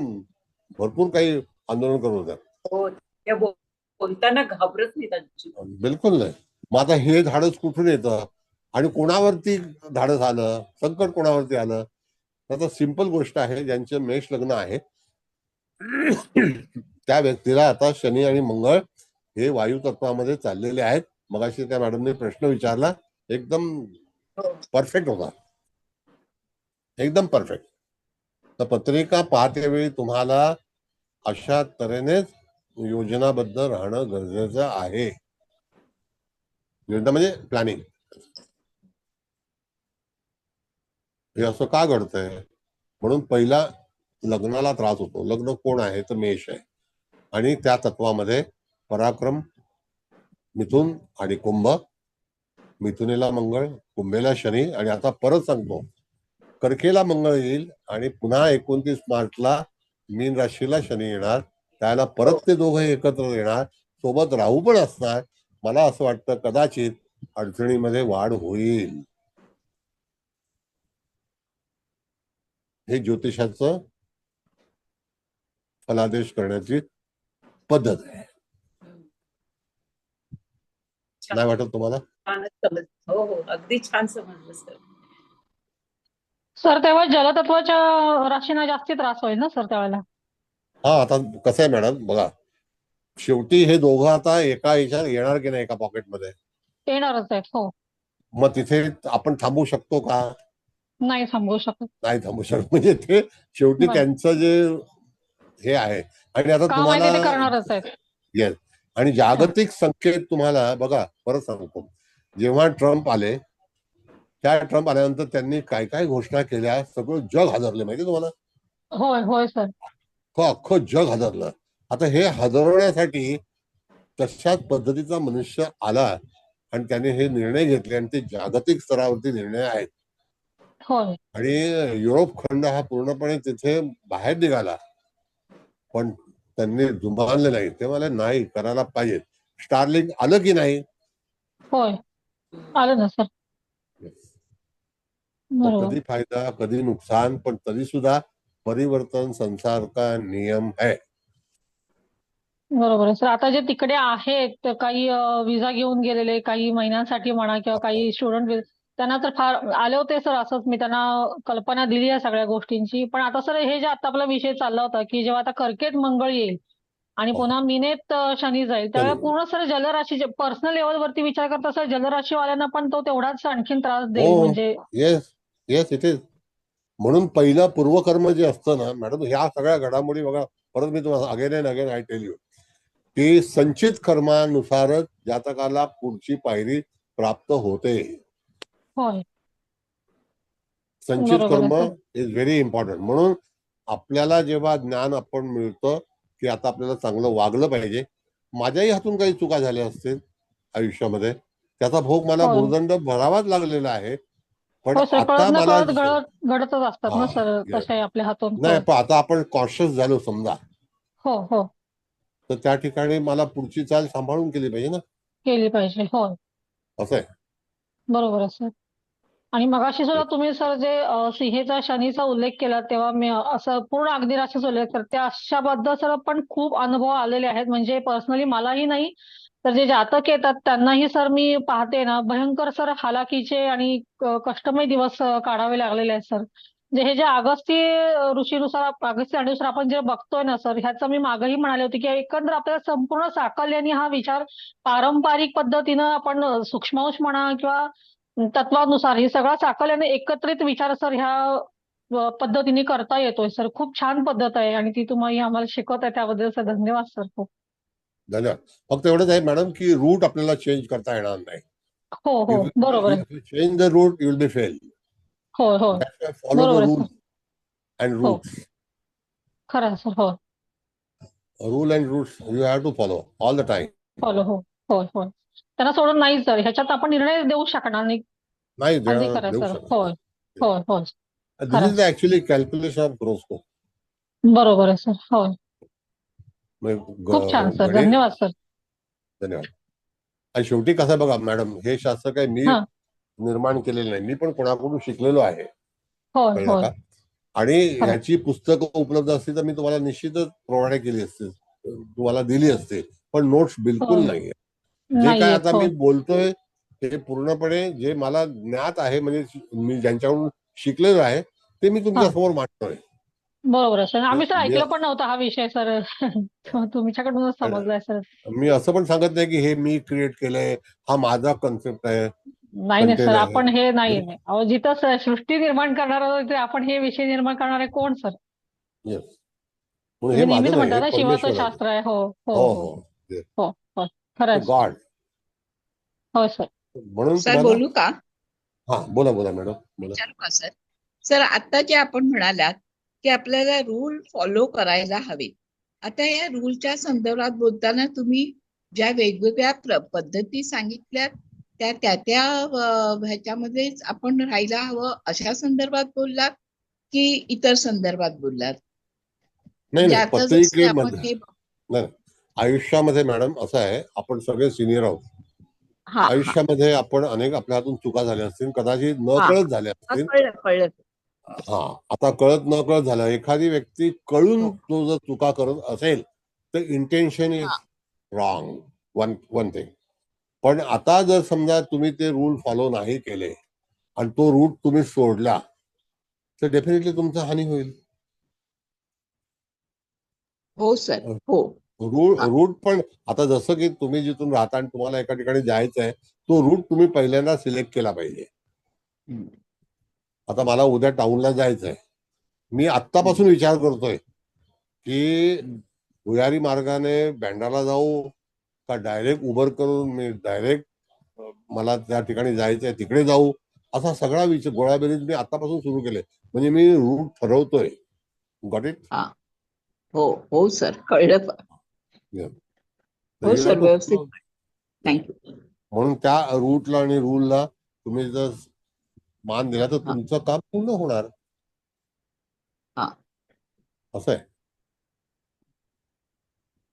भरपूर काही आंदोलन करत होत्या.
हो त्या बोलताना घाबरत नाहीत अजिबात.
बिलकुल नाही. मग आता हे धाडस कुठून येतं आणि कोणावरती धाडस आलं, संकट कोणावरती आलं? आता सिंपल गोष्ट आहे, ज्यांचे मेष लग्न आहे त्या व्यक्तीला आता शनी आणि मंगळ हे वायू तत्वामध्ये चाललेले आहेत. मगाशी त्या मॅडमने प्रश्न विचारला, एकदम
हो.
परफेक्ट होता, एकदम परफेक्ट. तर पत्रिका पाहते वेळी तुम्हाला अशा तऱ्हेनेच योजनाबद्ध राहणं गरजेचं आहे. योजना म्हणजे प्लॅनिंग. हे असं का घडतंय? म्हणून पहिला लग्नाला त्रास होतो. लग्न कोण आहे? तर मेष आहे. आणि त्या तत्वामध्ये पराक्रम मिथुन आणि कुंभ. मिथुनेला मंगळ, कुंभेला शनी, आणि आता परत सांगतो कर्केला मंगळ येईल आणि पुन्हा 29 मार्चला मीन राशीला शनी येणार. त्याला परत ते दोघं एकत्र येणार, सोबत राहू पण असणार. मला असं वाटतं कदाचित अडचणीमध्ये वाढ होईल. हे ज्योतिषाचं फलादेश करण्याची पद्धत आहे. नाही वाटत तुम्हाला?
छानच समज. हो हो अगदी छान समजलं सर.
सर तेव्हा जलतत्वाच्या राशींना जास्ती त्रास होईल ना सर त्यावेळेला?
हा, आता कसं आहे मॅडम, बघा, शेवटी हे दोघं आता एका ह्याच्यात येणार की नाही, एका पॉकेटमध्ये
येणारच आहेत. हो.
मग तिथे आपण थांबू शकतो का?
नाही थांबवू शकत.
नाही थांबू शकतो. म्हणजे ते शेवटी
बरं.
त्यांचं जे हे आहे. आणि आता
काम आहे ते
तुम्हाला
करणारच आहेत.
येस, आणि जागतिक संकेत तुम्हाला बघा, परत सांगतो, जेव्हा ट्रम्प आले, त्या ट्रम्प आल्यानंतर त्यांनी काय काय घोषणा केल्या, सगळं जग हादरले, माहिती तुम्हाला?
होय होय सर.
अख्खं जग हादरलं. आता हे हादरवण्यासाठी तशाच पद्धतीचा मनुष्य आला आणि त्याने हे निर्णय घेतले, आणि ते जागतिक स्तरावरती निर्णय आहेत.
होय.
आणि युरोप खंड हा पूर्णपणे तिथे बाहेर निघाला, पण त्यांनी जुमानले नाही. ते मला नाही करायला पाहिजे. स्टारलिंक आलं की नाही?
होय आलं ना सर.
मग
बरोबर.
कधी फायदा कधी नुकसान, पण तरी सुद्धा परिवर्तन संसार का नियम है.
बरोबर आहे सर. आता जे तिकडे आहेत तर काही विजा घेऊन गेलेले, काही महिन्यांसाठी म्हणा किंवा काही स्टुडंट, त्यांना तर फार आले होते सर. असंच मी त्यांना कल्पना दिली आहे सगळ्या गोष्टींची. पण आता सर हे जे आता आपला विषय चालला होता की जेव्हा आता कर्केट मंगळ येईल आणि पुन्हा मीनेत शनी जाईल, त्यावेळेला पूर्ण सर जलराशीचे पर्सनल लेवलवरती विचार करता सर जलराशीवाल्यांना पण तो तेवढाच आणखीन त्रास देईल.
हो,
म्हणजे
येस येस, इथे म्हणून पहिलं पूर्वकर्म जे असतं ना मॅडम, ह्या सगळ्या घडामोडी बघा, परत मी तुम्हाला again and again I tell you की संचित कर्मानुसारच जातकाला पुढची पायरी प्राप्त होते.
होय.
संचित
बरोबर
कर्म
आहे सर.
Is very important. म्हणून आपल्याला जेव्हा ज्ञान आपण मिळतं की आता आपल्याला चांगलं वागलं पाहिजे. माझ्याही हातून काही चुका झाल्या असतील आयुष्यामध्ये, त्याचा भोग मला
होय.
भुर्दंड भरावाच लागलेला आहे. पण
हो सर.
आता
कळत
मला
नकळत घडतच असतात ना सर,
हा,
कशाही आपल्या हातून.
नाही,
होय.
पण आता आपण कॉन्शियस झालो समजा,
हो हो
तर त्या ठिकाणी मला पुढची चाल सांभाळून केली पाहिजे ना,
केली पाहिजे. होय.
असं आहे.
बरोबर आहे सर. आणि मगाशी सुद्धा तुम्ही सर जे सिंहेचा शनीचा उल्लेख केला तेव्हा मी असं पूर्ण अगदी राशीचा उल्लेख करते, अशाबद्दल सर पण खूप अनुभव आलेले आहेत. म्हणजे पर्सनली मलाही नाही तर जे जातक येतात त्यांनाही सर मी पाहते ना, भयंकर सर हालाकीचे आणि कष्टमय दिवस काढावे लागलेले आहेत सर. म्हणजे हे जे अगस्त्य ऋषीनुसार, अगस्त्य राणीनुसार आपण जे बघतोय ना सर, ह्याचं मी मागेही म्हणाले होते की एकंदर आपल्याला संपूर्ण साकल्याने हा विचार पारंपरिक पद्धतीनं आपण सूक्ष्मांश म्हणा किंवा तत्वानुसार हे सगळा साकल्याने एकत्रित विचार सर ह्या पद्धतीने करता येतोय सर. खूप छान पद्धत आहे आणि ती तुम्ही आम्हाला शिकवत आहे त्याबद्दल सर धन्यवाद सर. खूप
धन्यवाद. फक्त एवढंच आहे मॅडम की रूट आपल्याला चेंज करता येणार नाही.
हो हो बरोबर आहे.
Change the route, you will be fail.
होय होय
फॉलो
बरोबर
द
आहे
रूल
सर.
अँड
हो
रूट्स.
खरं आहे सर. हो
rule and routes you have to follow all the time.
Follow हो होय होय. त्यांना सोडून नाही सर. ह्याच्यात आपण निर्णय देऊ शकणार नाही.
नाही
अगदी खरं आहे
देऊ
सर.
शकत.
होय होय होय
दिस
खरं
is the actually calculation of growth scope.
बरोबर आहे सर. होय खूप छान सर.
गणित.
धन्यवाद सर.
धन्यवाद. आणि शेवटी कसं बघा मॅडम, हे शास्त्र काही मी
हा
निर्माण केलेलं नाही, मी पण कोणाकडून शिकलेलो आहे,
होय
कळलं
होय
का? आणि
खरं
ह्याची पुस्तकं उपलब्ध असतील तर मी तुम्हाला निश्चितच प्रोव्हाइड केली असते, तुम्हाला दिली असते, पण नोट्स बिलकुल
होय
नाहीये. जे काय
नाहीये.
आता
होय
मी बोलतोय ते पूर्णपणे जे मला ज्ञात आहे, म्हणजे मी ज्यांच्याकडून शिकलेलो आहे ते मी
हा
तुमच्या समोर मांडतोय.
बरोबर आहे सर. आम्ही सर
मी
ऐकलं पण नव्हतं हा विषय सर. तुमच्याकडूनच समजलाय सर.
मी असं पण सांगत नाही की हे मी क्रिएट केलंय, हा माझा कन्सेप्ट आहे,
नाही नाही सर.
कंटेन आहे.
आपण हे नाही नाही अहो, जिथं सृष्टी निर्माण करणार आहोत तिथे आपण हे विषय निर्माण करणारे कोण सर?
येस, म्हणून हे
तुम्ही
माझं
नेहमीच
नाही,
म्हणता
हे
ना शिवाचं
परमेश्वराचं.
शास्त्र आहे. हो हो
हो
हो
हो,
हो हो खरं आहे सर.
गॉड.
होय सर.
म्हणून
सर
तुम्हाला.
बोलू का?
हा बोला बोला मॅडम बोला.
विचारू का सर? सर आता जे आपण म्हणालात की आपल्याला रूल फॉलो करायला हवे. आता या रूलच्या संदर्भात बोलताना तुम्ही ज्या वेगवेगळ्या पद्धती सांगितल्यात त्या ह्याच्यामध्येच आपण राहायला हवं अशा संदर्भात बोललात की इतर संदर्भात बोललात?
नाही
म्हणजे
नाही,
आता जसं
प्रत्येक
आपण हे
नाही, आयुष्यामध्ये मॅडम असं आहे, आपण सगळे सिनियर आहोत.
हा हा
आयुष्यामध्ये आपण अनेक आपल्या हातून चुका झाल्या असतील, कदाचित न
हा
कळत झाल्या
हा,
असतील.
कळलं कळलं.
हा, आता कळत न कळत झालं, एखादी व्यक्ती कळून
हो
तो जर चुका करत असेल तर इंटेन्शन इज
हा
रॉंग, वन थिंग. पण आता जर समजा तुम्ही ते रूल फॉलो नाही केले आणि तो रूट तुम्ही सोडला तर डेफिनेटली तुमचा हानी होईल.
हो सर. हो हा
रूट पण आता जसं की तुम्ही जिथून राहता आणि तुम्हाला एका ठिकाणी जायचं आहे, तो रूट तुम्ही पहिल्यांदा सिलेक्ट केला पाहिजे.
हम्म,
आता मला उद्या टाउनला जायचं आहे, मी आत्तापासून
हम्म,
विचार करतोय की
हम्म.
भुयारी मार्गाने बँडाला जाऊ का डायरेक्ट उबर करून मी डायरेक्ट मला त्या ठिकाणी जायचं आहे तिकडे जाऊ, असा सगळा विचार गोळाबेरीज मी आतापासून सुरू केले. म्हणजे मी रूट ठरवतोय. Got it?
हा हो हो सर कळलं. हो सर व्यवस्थित. थँक्यू.
म्हणून त्या रूटला आणि रूलला तुम्ही जर मान दिला तर
हा
तुमचं काम पूर्ण होणार.
हा
असं आहे.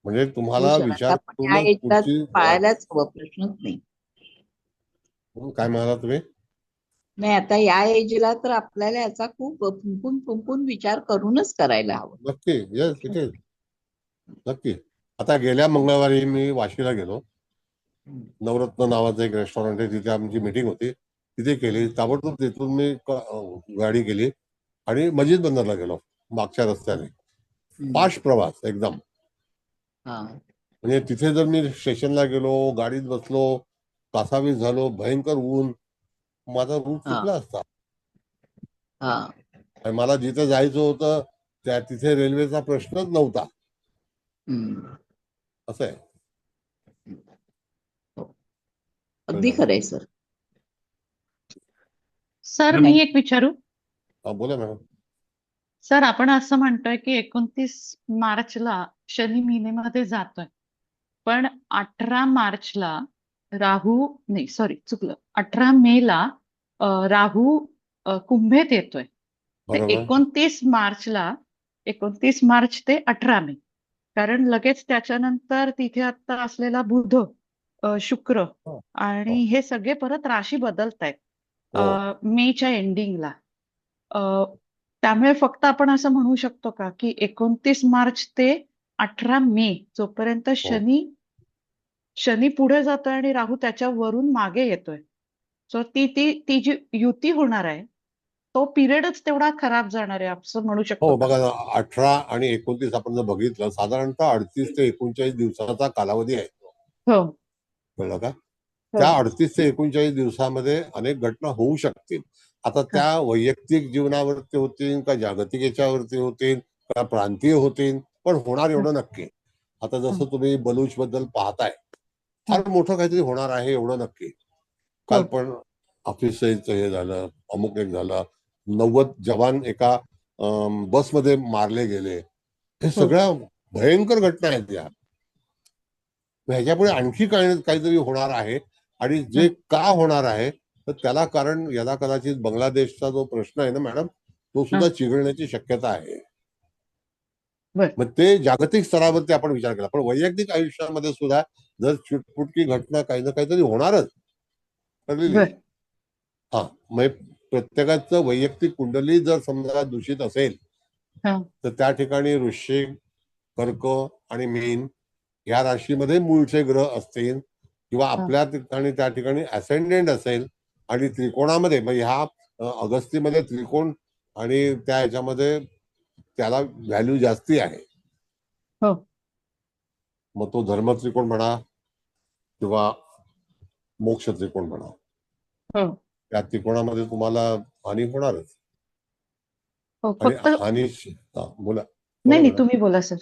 म्हणजे
हो
तुम्हाला
सर. आता
विचार
आपण या
करूनच
एजला
पुढची
पाळायलाच हवं, प्रश्नच नाही.
काय म्हणाला तुम्ही?
नाही आता या एजला तर आपल्याला याचा खूप फुंकून विचार करूनच करायला हवं.
नक्की. Yes it is. नक्की. आता गेल्या मंगळवारी मी वाशीला गेलो. नवरत्न नावाचं एक रेस्टॉरंट आहे, तिथे आमची मीटिंग होती, तिथे केली. ताबडतोब तिथून मी गाडी केली आणि मस्जिद बंदरला गेलो मागच्या रस्त्याने. फास्ट प्रवास एकदम.
हा
म्हणजे तिथे जर मी स्टेशनला गेलो, गाडीत बसलो, कासावीस झालो, भयंकर ऊन, माझा रूट
हा
चुकला असता.
हा
आणि मला जिथे जायचं होतं त्या तिथे रेल्वेचा प्रश्नच नव्हता.
हम्म.
असं आहे.
हो. अगदी खरंय सर.
सर मी एक विचारू?
बोला मॅडम.
सर आपण असं म्हणतोय की 29 मार्चला शनी मिनेमध्ये जातोय, पण 18 मार्चला राहू नाही सॉरी चुकलं 18 मेला राहू कुंभेत येतोय. ते
बरोबर.
29 मार्च ते 18 मे, कारण लगेच त्याच्यानंतर तिथे आता असलेला बुध शुक्र
हो,
आणि हे सगळे परत राशी बदलतायत
हो.
मेच्या एंडिंगला. त्यामुळे फक्त आपण असं म्हणू शकतो का की 29 मार्च ते 18 मे जोपर्यंत
हो.
शनी पुढे जातोय आणि राहू त्याच्यावरून मागे येतोय, सो ती जी युती होणार आहे तो पिरियडच तेवढा खराब जाणार आहे असं म्हणू शकतो
हो
का?
बघा ना, 18 आणि 29 आपण जर बघितलं साधारणतः 38 ते 39 दिवसाचा कालावधी आहे.
हो
कळलं का? त्या 38 ते 39 दिवसामध्ये अनेक घटना होऊ शकतील. आता त्या वैयक्तिक जीवनावरती होतील का जागतिक याच्यावरती होतील का प्रांतीय होतील, पण होणार एवढं नक्की. आता जसं तुम्ही बलूच बद्दल पाहताय, फार मोठं काहीतरी होणार आहे एवढं नक्की. काल पण ऑफिसचं हे झालं, अमुक एक झालं, 90 जवान एका बसमध्ये मारले गेले. हे सगळ्या भयंकर घटना आहेत या. ह्याच्यापुढे आणखी काहीतरी होणार आहे आणि जे का होणार आहे तर त्याला कारण याला कदाचित बांगलादेशचा जो प्रश्न आहे ना मॅडम, तो सुद्धा चिघळण्याची शक्यता आहे. मग ते जागतिक स्तरावरती आपण विचार केला, पण वैयक्तिक आयुष्यामध्ये सुद्धा जर चुटपुटकी घटना काही ना काहीतरी होणारच ठरलेली. हा, मग प्रत्येकाचं वैयक्तिक कुंडली जर समजा दूषित असेल तर त्या ठिकाणी वृश्चिक, कर्क आणि मीन या राशीमध्ये मूळचे ग्रह असतील किंवा आपल्या ठिकाणी त्या ठिकाणी असेंडेंट असेल आणि त्रिकोणामध्ये म्हणजे ह्या अगस्तीमध्ये त्रिकोण आणि त्या ह्याच्यामध्ये त्याला व्हॅल्यू जास्ती आहे. मग तो धर्म त्रिकोण म्हणा किंवा मोक्ष त्रिकोण म्हणा, त्या त्रिकोणामध्ये तुम्हाला हानी होणारच. आणि हानी बोला.
नाही तुम्ही बोला सर.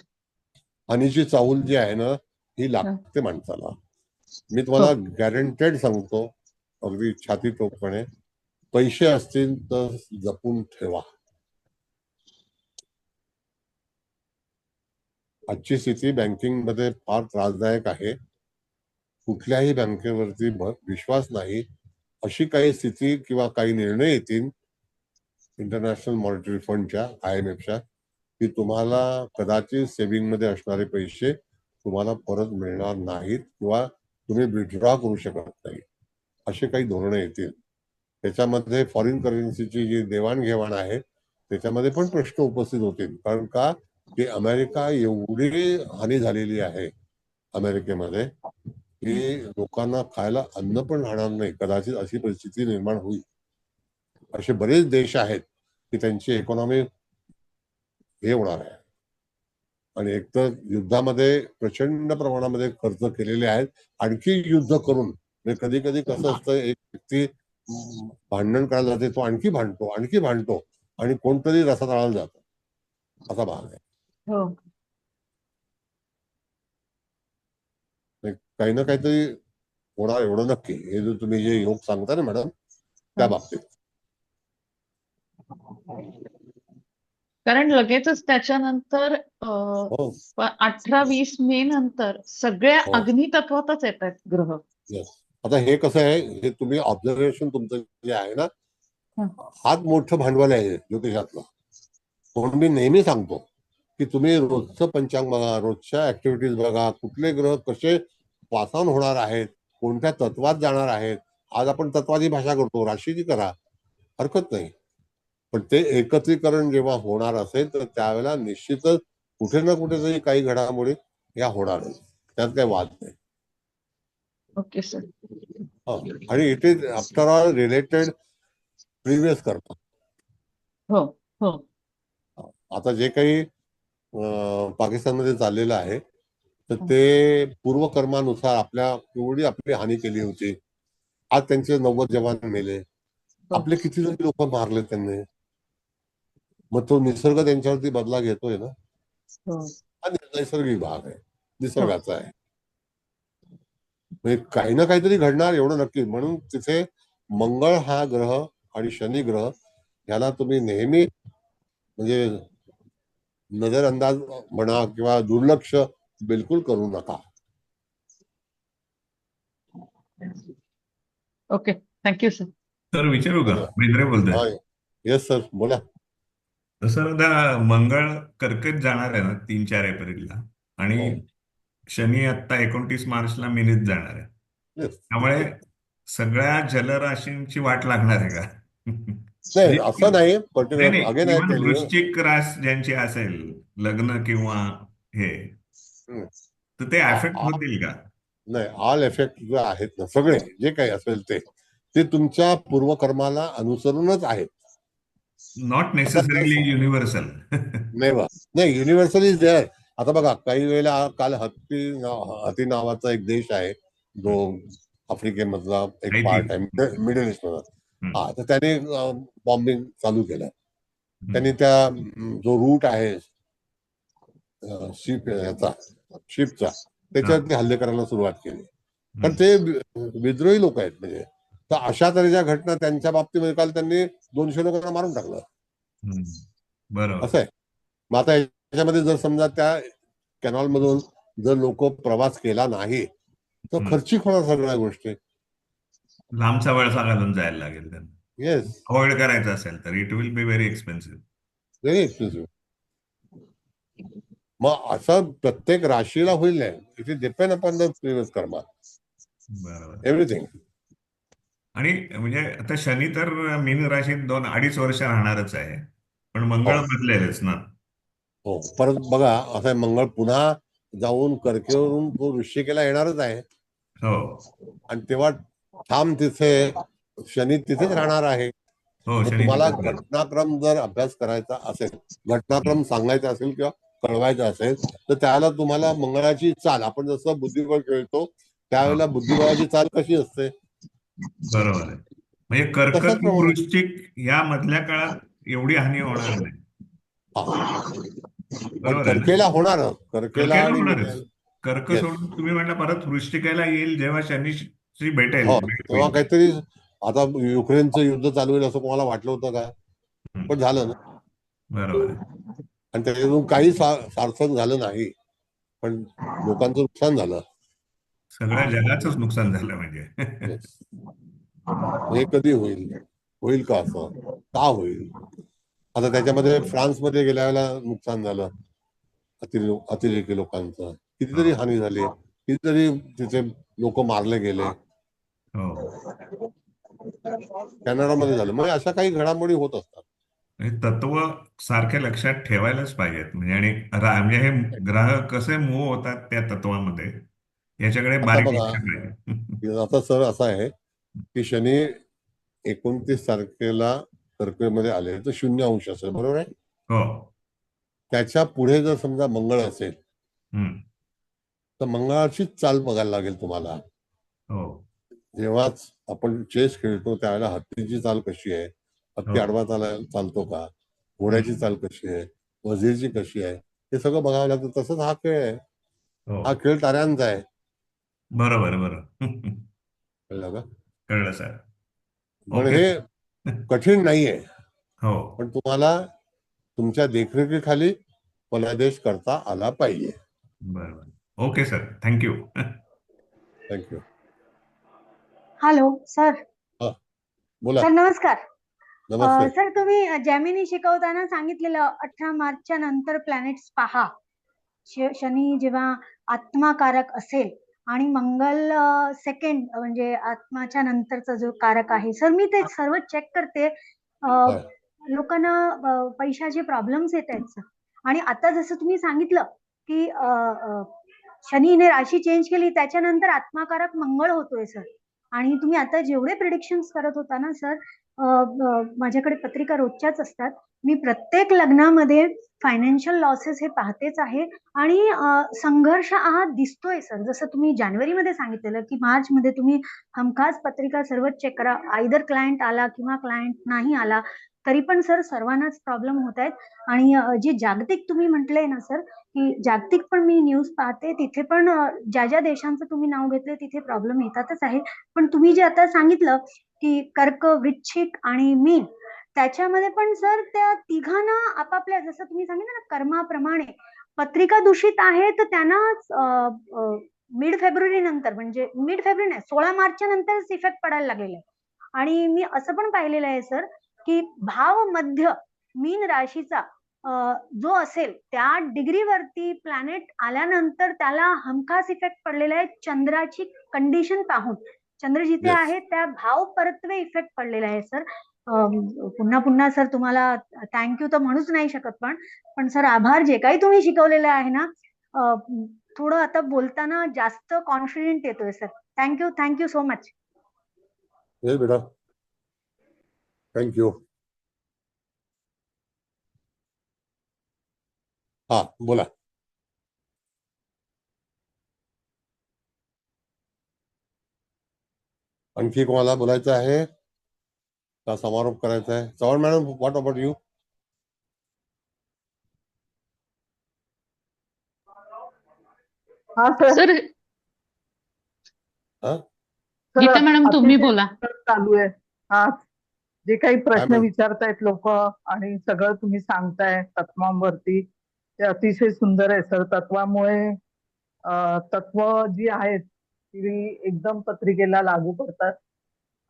हानीची चाहूल जी आहे ना ही लागते माणसाला. मी तुम्हाला गॅरंटेड सांगतो अगदी छाती टोकपणे, पैसे असतील तर जपून ठेवा. आजची स्थिती बँकिंग मध्ये फार त्रासदायक आहे. कुठल्याही बँकेवरती विश्वास नाही अशी काही स्थिती किंवा काही निर्णय येतील इंटरनॅशनल मॉनिटरी फंडच्या, IMFच्या, की तुम्हाला कदाचित सेव्हिंग मध्ये असणारे पैसे तुम्हाला परत मिळणार नाहीत किंवा तुम्ही विड्रॉ करू शकत नाही, असे काही धोरणे येतील. त्याच्यामध्ये फॉरेन करन्सीची जी देवाणघेवाण आहे त्याच्यामध्ये पण प्रश्न उपस्थित होतील. कारण का की अमेरिका एवढी हानी झालेली आहे अमेरिकेमध्ये की लोकांना खायला अन्न पण राहणार नाही, कदाचित अशी परिस्थिती निर्माण होईल. असे बरेच देश आहेत की त्यांची इकॉनॉमी हे होणार आहे. आणि एकतर युद्धामध्ये प्रचंड प्रमाणामध्ये खर्च केलेले आहेत. आणखी युद्ध करून कधी कधी कसं असतं, एक व्यक्ती भांडण करायला जाते, तो आणखी भांडतो आणि कोणतरी रसातळाला जातो, असा भाग आहे. काही ना काहीतरी होणार एवढं नक्की. हे जो तुम्ही जे योग सांगता ना मॅडम, त्या बाबतीत.
कारण लगेचच त्याच्यानंतर 18-20 मे नंतर सगळ्या अग्नितत्वातच येत आहेत ग्रह.
आता हे कसं आहे, हे तुम्ही ऑब्झर्वेशन तुमचं जे आहे ना, हाच मोठं भांडवल आहे ज्योतिषातलं. म्हणून मी नेहमी सांगतो की तुम्ही रोजचं पंचांग बघा, रोजच्या ऍक्टिव्हिटीज बघा, कुठले ग्रह कसे पास ऑन होणार आहेत, कोणत्या तत्वात जाणार आहेत. आज आपण तत्वाची भाषा करतो, राशीची करा, हरकत नाही. पण ते एकत्रीकरण जेव्हा होणार असेल तर त्यावेळेला निश्चितच कुठे ना कुठेतरी काही घडामोडी या होणारच, त्यात काही वाद नाही.
Okay sir.
आणि it is after all related previous karma.
हो हो.
आता जे काही पाकिस्तानमध्ये चाललेलं आहे तर ते पूर्वकर्मानुसार एवढी आपली हानी केली होती. आज त्यांचे 90 जवान मेले, आपले किती लोक मारले त्यांनी. मग तो निसर्ग त्यांच्यावरती बदला घेतोय ना, हा नैसर्गिक भाग आहे, निसर्गाचा आहे. म्हणजे काही ना काहीतरी घडणार एवढं नक्की. म्हणून तिथे मंगळ हा ग्रह आणि शनी ग्रह ह्याला तुम्ही नेहमी म्हणजे नजरअंदाज म्हणा किंवा दुर्लक्ष बिलकुल करू नका.
Okay, thank you sir.
सर विचारू का? बेंद्रे बोलतोय.
येस सर, बोला.
सर आता मंगळ कर्केत जाणार आहे ना 3-4 एप्रिलला, आणि शनी आता 29 मार्चला मिनीत जाणार आहे. त्यामुळे सगळ्या जलराशींची वाट लागणार आहे का?
नाही, असं नाही. पर्टिक्युलर
वृश्चिक रास ज्यांची असेल, लग्न किंवा हे, तर ते अफेक्ट होतील का?
नाही, ऑल इफेक्ट जे आहेत ना, सगळे जे काही असेल ते तुमच्या पूर्वकर्माला अनुसरूनच आहेत.
Not necessarily universal.
नाही, युनिव्हर्सल इज देअर. आता बघा, काही वेळेला काल हत्ती नावाचा एक देश आहे जो आफ्रिकेमधला एक
हैती.
पार्ट आहे, मिडल ईस्ट मधला.
हम्म,
हा, तर त्याने बॉम्बिंग चालू केलं.
हम्म,
त्यांनी त्या जो रूट आहे शिपचा
हा,
त्याच्यावरती हल्ले करायला सुरुवात केली. पण
हम्म,
ते विद्रोही लोक आहेत म्हणजे. तर अशा तऱ्हेच्या घटना त्यांच्या बाबतीमध्ये काल त्यांनी 200 लोकांना मारून टाकलं.
हम्म. बरोबर.
असं आहे. मग आता याच्यामध्ये जर समजा त्या कॅनॉल मधून जर लोक प्रवास केला नाही तर
हम्म.
खर्चिक होणार सगळ्या गोष्टी.
लांबचा वळसा घालून जायला लागेल त्यांना.
येस,
अवॉइड करायचं असेल तर it will be very expensive.
Very expensive. मग असं प्रत्येक राशीला होईल नाही. It is depend upon the previous karma,
बरोबर.
एव्हरीथिंग.
आणि म्हणजे आता शनी तर मीन राशीत 2-2.5 वर्ष राहणारच आहे, पण मंगळ
हो
बदलेलच ना.
हो, परत बघा असं आहे, मंगळ पुन्हा जाऊन कर्केवरून तो वृश्चिकेला येणारच आहे.
हो
आणि तेव्हा ठाम तिथे शनी तिथेच राहणार आहे.
हो,
मग
शनी
तुम्हाला
तिथेच राहतो.
घटनाक्रम जर अभ्यास करायचा असेल, घटनाक्रम सांगायचा असेल किंवा कळवायचा असेल, तर त्याला तुम्हाला मंगळाची चाल, आपण जसं बुद्धिबळ खेळतो त्यावेळेला
हो,
बुद्धिबळाची चाल कशी असते
बरोबर आहे. म्हणजे कर्क
तशाच
किंवा
प्रमाणे.
वृश्चिक या मधल्या काळात एवढी हानी होणार नाही.
हा, पण
बरोबर आहे ना.
कर्केला होणार, कर्केला
कर्केला
आणि
होणारच. कर्क
येस.
सोडून तुम्ही म्हटलं परत वृश्चिकेला येईल जेव्हा शनीशी
हो,
भेट
तेव्हा
होईल.
काहीतरी आता युक्रेनचं युद्ध चालू होईल असं कोणाला वाटलं होतं का?
हम्म,
पण झालं ना.
बरोबर आहे.
आणि त्याच्यातून काही सार्थक झालं नाही, पण लोकांचं नुकसान झालं.
सगळ्या जगाचंच नुकसान झालं म्हणजे.
येस. हे कधी होईल? होईल का असं? का होईल? आता त्याच्यामध्ये फ्रान्समध्ये गेल्या वेळेला नुकसान झालं अतिरेकी लोकांचं. कितीतरी
हो
हानी झाली, कितीतरी तिथे लोक मारले गेले.
हो.
कॅनडामध्ये झालं. म्हणजे अशा काही घडामोडी होत असतात.
हे तत्व सारखे लक्षात ठेवायलाच पाहिजेत म्हणजे. आणि म्हणजे हे ग्रह कसे मूव्ह होतात त्या तत्वामध्ये याच्याकडे
आता
बारीक
बघा,
लक्ष पाहिजे.
आता सर असं आहे की शनी 29 तारखेला कर्कमध्ये आले तर 0 अंश असेल, बरोबर आहे.
हो.
त्याच्या पुढे जर समजा मंगळ असेल
हम्म.
तर मंगळाची चाल बघायला लागेल तुम्हाला.
हो
जेव्हाच आपण चेस खेळतो त्यावेळेला हत्तीची चाल कशी आहे, हत्ती
हो.
आडवा चालतो का, घोड्याची
हम्म.
चाल कशी आहे, वजीरची कशी आहे, हे सगळं बघावं लागतं. तसंच हा खेळ आहे.
हो
हा खेळ ताऱ्यांचा आहे.
बरोबर बरोबर.
कळलं का?
कळलं सर.
पण
ओके
हे
सर.
कठीण नाहीये.
हो
पण तुम्हाला तुमच्या देखरेखीखाली फलादेश करता आला पाहिजे.
बरोबर. Okay sir, thank you.
Thank you.
Hello sir.
हा, बोला.
सर नमस्कार.
नमस्ते.
सर तुम्ही जॅमिनी शिकवताना सांगितलेलं 18 मार्चच्या नंतर प्लॅनेट्स पहा. शनी जेव्हा आत्माकारक असेल आणि मंगल सेकंड म्हणजे आत्माच्या नंतरचा जो कारक आहे. सर मी ते सर्व चेक करते.
हा.
लोकांना पैशाचे प्रॉब्लेम्स येत आहेत सर. आणि आता जसं तुम्ही सांगितलं की शनीने राशी चेंज केली त्याच्यानंतर आत्माकारक मंगळ होतोय सर. आणि तुम्ही आता जेवढे प्रिडिक्शन्स करत होता ना सर, माझ्याकडे पत्रिका रोजच्याच असतात. मी प्रत्येक लग्नामध्ये फायनान्शियल लॉसेस हे पाहतेच आहे. आणि संघर्ष हा दिसतोय सर. जसं तुम्ही जानेवारीमध्ये सांगितलेलं की मार्चमध्ये तुम्ही हमखास पत्रिका सर्व चेक करा. आयदर क्लायंट आला किंवा क्लायंट नाही आला तरी पण सर सर्वांनाच प्रॉब्लेम होत आहेत. आणि जे जागतिक तुम्ही म्हटलंय ना सर की जागतिक पण मी न्यूज पाहते तिथे पण ज्या ज्या देशांचं तुम्ही नाव घेतलं तिथे प्रॉब्लेम येतातच आहे. पण तुम्ही जे आता सांगितलं की कर्क, वृश्चिक आणि मीन त्याच्यामध्ये पण सर त्या तिघांना आपापल्या जसं तुम्ही सांगितलं ना कर्माप्रमाणे पत्रिका दूषित आहे तर त्यांना मिड फेब्रुवारी नंतर म्हणजे मिड फेब्रुवारी नाही 16 मार्चच्या नंतरच इफेक्ट पडायला लागलेला आहे. आणि मी असं पण पाहिलेलं आहे सर की भाव मध्य मीन राशीचा जो असेल त्या डिग्रीवरती प्लॅनेट आल्यानंतर त्याला हमखास इफेक्ट पडलेला आहे. चंद्राची कंडिशन पाहून चंद्र जिथे
येस.
आहे त्या भाव परत्वे इफेक्ट पडलेला आहे सर. पुन्हा पुन्हा सर तुम्हाला थँक्यू तर म्हणूच नाही शकत पण सर आभार. जे काही तुम्ही शिकवलेलं आहे ना थोडं आता बोलताना जास्त कॉन्फिडेंट येतोय sir. Thank you so much.
Yes बेटा, थँक्यू. हा, बोला. आणखी कोणाला बोलायचं आहे का समारोप करायचा आहे? Chavan madam, what about you?
हा सर.
सर
हा?
सर
गीता मॅडम तुम्ही
अतिशय
बोला.
सुंदर चालू आहे. आज जे काही प्रश्न
बोल?
विचारतायत लोक आणि सगळं तुम्ही सांगताय तत्वांवरती, ते अतिशय सुंदर आहे सर. तत्वामुळे तत्व जी आहेत ती एकदम पत्रिकेला लागू पडतात.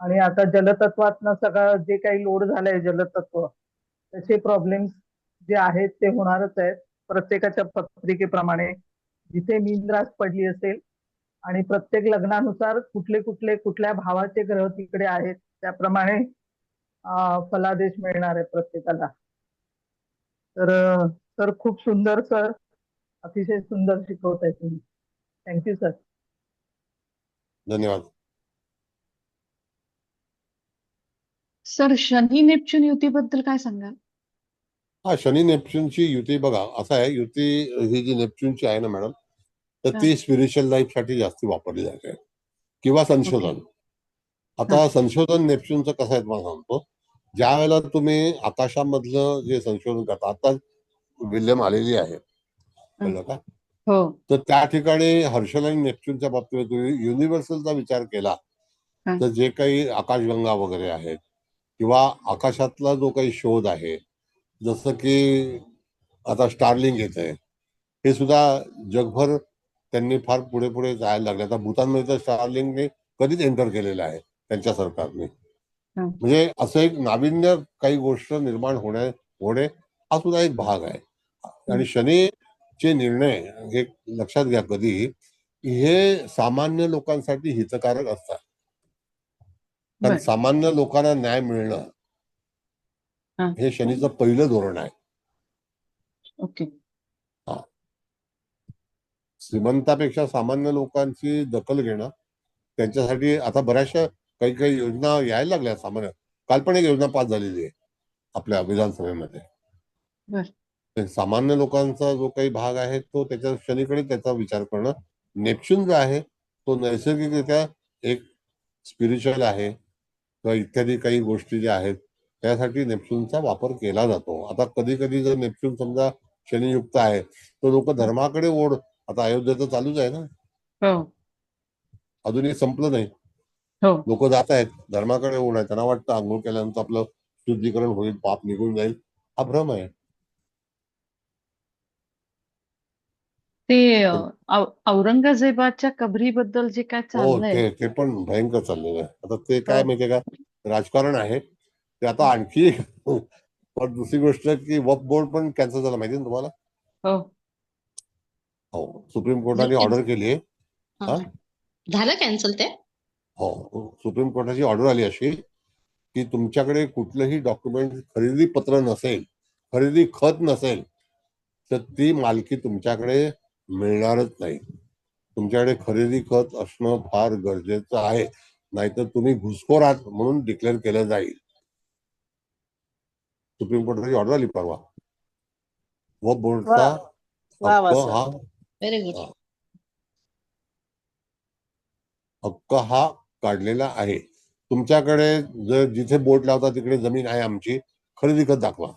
आणि आता जलतत्वातनं सगळं जे काही लोड झालंय जलतत्व, त्याचे प्रॉब्लेम्स जे आहेत ते होणारच आहेत प्रत्येकाच्या पत्रिकेप्रमाणे. जिथे मीनरास पडली असेल आणि प्रत्येक लग्नानुसार कुठले कुठले कुठल्या भावाचे ग्रह तिकडे आहेत त्याप्रमाणे फलादेश मिळणार आहे प्रत्येकाला. तर खूप सुंदर सर, अतिशय सुंदर शिकवताय तुम्ही. Thank you sir.
धन्यवाद.
सर शनी नेपच्यून युतीबद्दल काय सांगाल?
हा, शनी नेपच्यूनची युती बघा, असं आहे, युती ही जी नेपच्यूनची आहे ना मॅडम, तर
हा.
ती स्पिरिच्युअल लाईफ साठी जास्ती वापरली जाते किंवा
ओके.
संशोधन. आता संशोधन नेपच्यूनचं कसं आहे तुम्हाला सांगतो. ज्या वेळेला तुम्ही आकाशामधलं जे संशोधन करता, आता विल्यम आलेली आहे, कळलं का?
हो.
तर त्या ठिकाणी हर्षल आणि नेपच्यूनच्या बाबतीत तुम्ही युनिव्हर्सलचा विचार केला
हा.
तर जे काही आकाशगंगा वगैरे आहेत किंवा आकाशातला जो काही शोध आहे, जसं की आता स्टारलिंक येत आहे, हे सुद्धा जगभर त्यांनी फार पुढे पुढे जायला लागले. आता भूतानमध्ये तर स्टारलिंकने कधीच एंटर केलेलं आहे त्यांच्या सरकारने.
हा.
म्हणजे असं एक नाविन्य काही गोष्ट निर्माण होणे हा सुद्धा एक भाग आहे. आणि शनीचे निर्णय हे लक्षात घ्या कधी, हे सामान्य लोकांसाठी हितकारक असतात. कारण
बर.
सामान्य लोकांना न्याय मिळणं
हा.
हे शनीचं पहिलं धोरण आहे.
ओके.
हा. श्रीमंतापेक्षा सामान्य लोकांची दखल घेणं, त्यांच्यासाठी आता बऱ्याचशा काही काही योजना यायला लागल्या. सामान्य काल्पनिक योजना पास झालेली आहे आपल्या विधानसभेमध्ये.
बर.
तर सामान्य लोकांचा जो काही भाग आहे तो त्याच्या शनीकडे त्याचा विचार करणं. नेपच्यून जो आहे तो नैसर्गिकरित्या एक स्पिरिच्युअल आहे किंवा इत्यादी काही गोष्टी ज्या आहेत त्यासाठी नेपच्यूनचा वापर केला जातो. आता कधी कधी जर नेपच्यून समजा शनियुक्त आहे तर लोक धर्माकडे ओढ, आता अयोध्येचं चालूच आहे ना,
हो.
अजूनही संपलं नाही.
हो.
लोक जात आहेत, धर्माकडे ओढ आहे, त्यांना वाटतं आंघोळ केल्यानंतर आपलं शुद्धीकरण होईल, पाप निघून जाईल. हा भ्रम आहे.
ते औरंगजेबाच्या कबरीबद्दल जे काय
हो,
चाललंय.
ते पण भयंकर चाललेलं आहे. आता ते काय
हो.
माहितीये का, राजकारण आहे ते. आता आणखी पण दुसरी गोष्ट की वक्फ बोर्ड पण कॅन्सल झालं, माहिती ना तुम्हाला?
हो.
हो, सुप्रीम कोर्टाने ऑर्डर केली आहे. हा,
झालं कॅन्सल ते?
हो, सुप्रीम कोर्टाची ऑर्डर आली अशी की तुमच्याकडे कुठलंही डॉक्युमेंट, खरेदी पत्र नसेल, खरेदी खत नसेल, तर ती मालकी तुमच्याकडे मिळणारच नाही. तुमच्याकडे खरेदी खत असणं फार गरजेचं आहे, नाहीतर तुम्ही घुसखोर आहात म्हणून डिक्लेअर केलं जाईल. सुप्रीम कोर्टाची ऑर्डर आली परवा. वक्फ बोर्डचा
वा वा
हक्क
सर.
हा
व्हेरी गुड.
हक्क हा काढलेला आहे. तुमच्याकडे जर जिथे बोट लावता तिकडे जमीन आहे आमची, खरेदी खत दाखवा.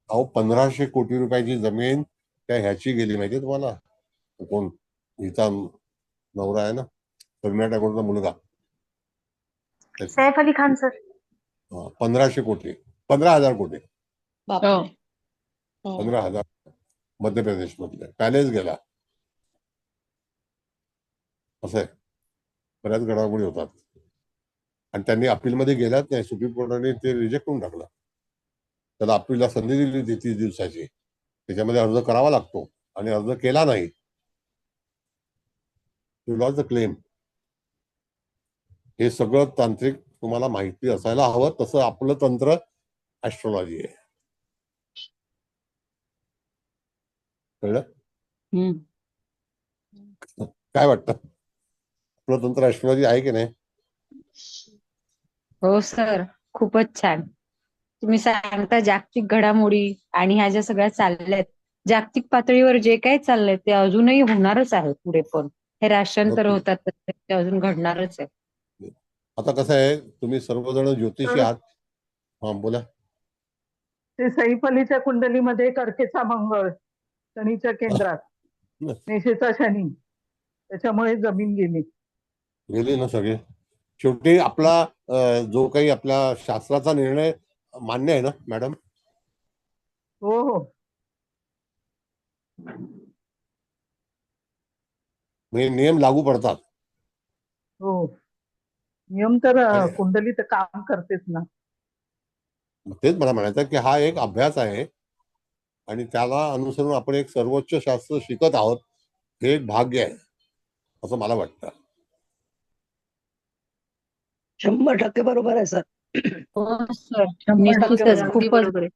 अहो, 1500 कोटी रुपयाची जमीन त्या ह्याची गेली, माहितीये तुम्हाला? कोण हिचा नवरा आहे ना, करीना टागोरचा मुलगा,
सैफ अली खान सर.
1500 कोटी, 15,000 कोटी,
बापरे.
15,000 मध्य प्रदेश मधले पॅलेस गेला. असं आहे, बऱ्याच घडामोडी होतात. आणि त्यांनी अपीलमध्ये गेलाच नाही, सुप्रीम कोर्टाने ते रिजेक्ट करून टाकलं. त्याला अपीलला संधी दिली होती 30 दिवसाची, त्याच्यामध्ये अर्ज करावा लागतो आणि अर्ज केला नाही, यू लॉस द क्लेम. हे सगळं तांत्रिक तुम्हाला माहिती असायला हवं. तसं आपलं तंत्र ऍस्ट्रॉलॉजी आहे, कळलं? काय वाटतं, आपलं तंत्र ऍस्ट्रॉलॉजी आहे की नाही?
हो सर, खूपच छान. तुम्ही सांगता जागतिक घडामोडी आणि ह्या ज्या सगळ्या चालल्यात, जागतिक पातळीवर जे काही चाललंय ते अजूनही होणारच आहे पुढे पण. हे राष्ट्रांतर
बरोबर.
होतात तर ते अजून घडणारच आहे.
आता कसं आहे, तुम्ही सर्वजण ज्योतिषी
तर
आहात. हा बोला.
ते सैफ अलीच्या कुंडलीमध्ये कर्केचा मंगळ शनीच्या केंद्रात, मेषेचा शनी, त्याच्यामुळे जमीन गेली.
गेले ना सगळे. शेवटी आपला जो काही आपल्या शास्त्राचा निर्णय मान्य आहे ना मॅडम.
हो हो.
म्हणजे नियम लागू पडतात.
हो, नियम तर
आणि
कुंडली तर काम करतेच ना.
तेच मला म्हणायचं की हा एक अभ्यास आहे आणि त्याला अनुसरून आपण एक सर्वोच्च शास्त्र शिकत आहोत. हे एक भाग्य आहे असं मला वाटतं.
100% बरोबर आहे सर.
हो सर,
100%
निश्चितच
अगदी
खूपच.
बरोबर आहे.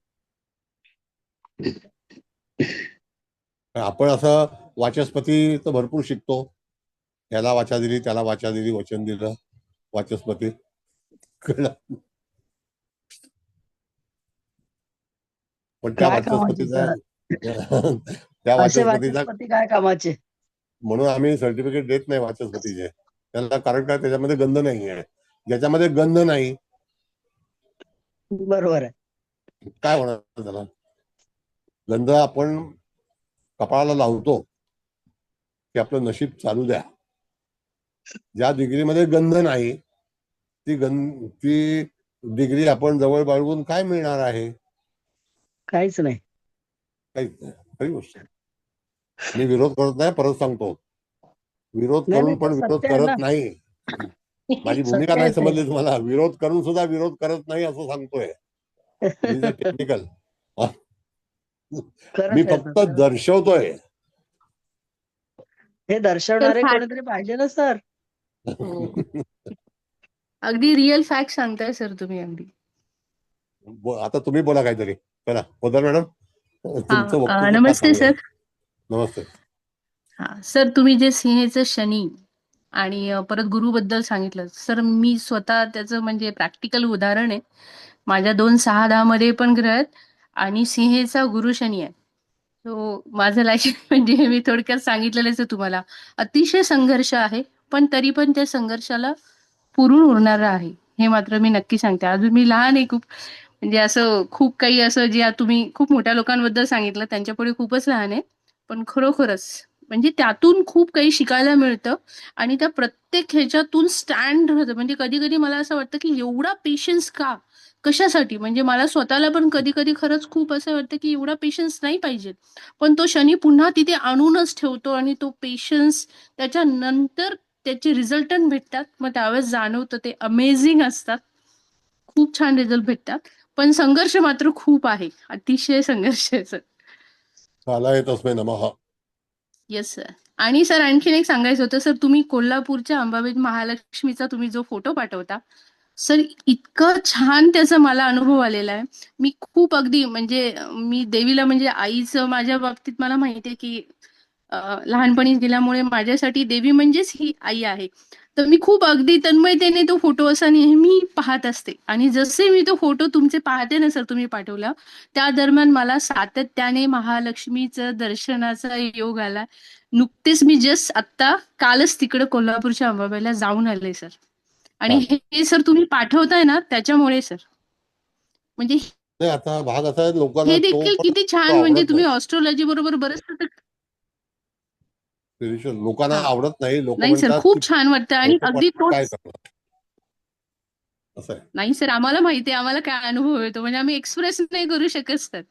आपण असं वाचस्पती तर भरपूर शिकतो. याला वाचा दिली, त्याला वाचा दिली, वचन दिलं, वाचस्पती. कळलं? पण त्या
काय कामाचे
वाचस्पतीचा
सर?
त्या
असे
वाचस्पतीचा
वाचस्पती काय कामाचे?
म्हणून आम्ही सर्टिफिकेट देत नाही वाचस्पतीचे. त्याला कारण काय, त्याच्यामध्ये गंध नाही आहे. ज्याच्यामध्ये गंध नाही
बरोबर आहे.
काय होणार त्याला. गंध आपण कपाळाला लावतो की आपलं नशीब चालू द्या. ज्या डिग्रीमध्ये गंध नाही ती डिग्री आपण जवळ बाळगून काय मिळणार आहे.
काहीच नाही.
काहीच नाही. खरी गोष्ट आहे. मी विरोध करत नाही, परत सांगतो. विरोध
नाही
करून
नाही, ते
पण विरोध
सत्य आहे ना.
करत नाही. माझी भूमिका
सत्य आहे
नाही
ते.
समजली तुम्हाला. विरोध करून सुद्धा विरोध करत नाही असं सांगतोय. Is a technical.
खरंच
मी
आहे
फक्त
सर.
दर्शवतोय.
हे दर्शवणारे कोणीतरी पाहिजे ना सर.
अगदी रिअल फॅक्ट सांगताय सर तुम्ही अगदी.
आता तुम्ही बोला काहीतरी. चला पोदार मॅडम, तुमचं वक्तव्य फार
नमस्ते
चांगलं आहे.
सर.
नमस्ते.
हा सर, तुम्ही जे सिंहेचं शनी आणि परत गुरुबद्दल सांगितलं सर, मी स्वतः त्याचं म्हणजे प्रॅक्टिकल उदाहरण आहे. माझ्या 2-6-10 मध्ये पण ग्रह आहेत आणि सिंहेचा गुरु शनी आहे. सो माझं लाईफ म्हणजे मी थोडक्यात सांगितलेलंच आहे तुम्हाला. अतिशय संघर्ष आहे, पण तरी पण त्या संघर्षाला पुरून उरणारं आहे हे मात्र मी नक्की सांगते. अजून मी लहान आहे खूप, म्हणजे असं खूप काही असं जे तुम्ही खूप मोठ्या लोकांबद्दल सांगितलं त्यांच्यापुढे खूपच लहान आहे. पण खरोखरच म्हणजे त्यातून खूप काही शिकायला मिळतं आणि त्या प्रत्येक ह्याच्यातून स्टँड राहतं. म्हणजे कधी कधी मला असं वाटतं की एवढा पेशन्स का, कशासाठी. म्हणजे मला स्वतःला पण कधी कधी खरंच खूप असं वाटतं की एवढा पेशन्स नाही पाहिजे. पण तो शनी पुन्हा तिथे आणूनच ठेवतो आणि तो पेशन्स त्याच्यानंतर त्याचे रिझल्टन भेटतात. मग त्यावेळेस जाणवतं ते अमेझिंग असतात. खूप छान रिझल्ट भेटतात. पण संघर्ष मात्र खूप आहे, अतिशय संघर्ष आहे सर.
कालाय तस्मै नमः.
Yes sir. आणि सर आणखीन एक सांगायचं होतं सर, तुम्ही कोल्हापूरच्या अंबाबाई महालक्ष्मीचा तुम्ही जो फोटो पाठवता सर, इतकं छान त्याचा मला अनुभव आलेला आहे. मी खूप अगदी म्हणजे मी देवीला म्हणजे आईचं माझ्या बाबतीत मला माहिती आहे की लहानपणी गेल्यामुळे माझ्यासाठी देवी म्हणजेच ही आई आहे. तर मी खूप अगदी तन्मयतेने तो फोटो असा नेहमी पाहत असते आणि जसे मी तो फोटो तुमचे पाहते ना सर, तुम्ही पाठवला त्या दरम्यान मला सातत्याने महालक्ष्मीचं दर्शनाचा योग आला. नुकतेच मी जस्ट आत्ता कालच तिकडे कोल्हापूरच्या अंबाबाईला जाऊन आले सर. आणि हे सर तुम्ही पाठवताय ना त्याच्यामुळे सर, म्हणजे
नाही, आता भाग असा आहे, लोकांना
हे
तो
देखील
पण
किती छान. म्हणजे
आवडत
तुम्ही
नाही.
ऑस्ट्रोलॉजी बरोबर बरंच
लोकांना
हा.
आवडत नाही. लोक
नाही सर,
म्हणतात की
खूप छान वाटतं आणि
फोटो
अगदी
पाठवून काय
तोच.
करणार असं आहे.
नाही सर, आम्हाला माहिती आहे, आम्हाला काय अनुभव येतो, म्हणजे आम्ही एक्सप्रेस नाही करू शकत सर.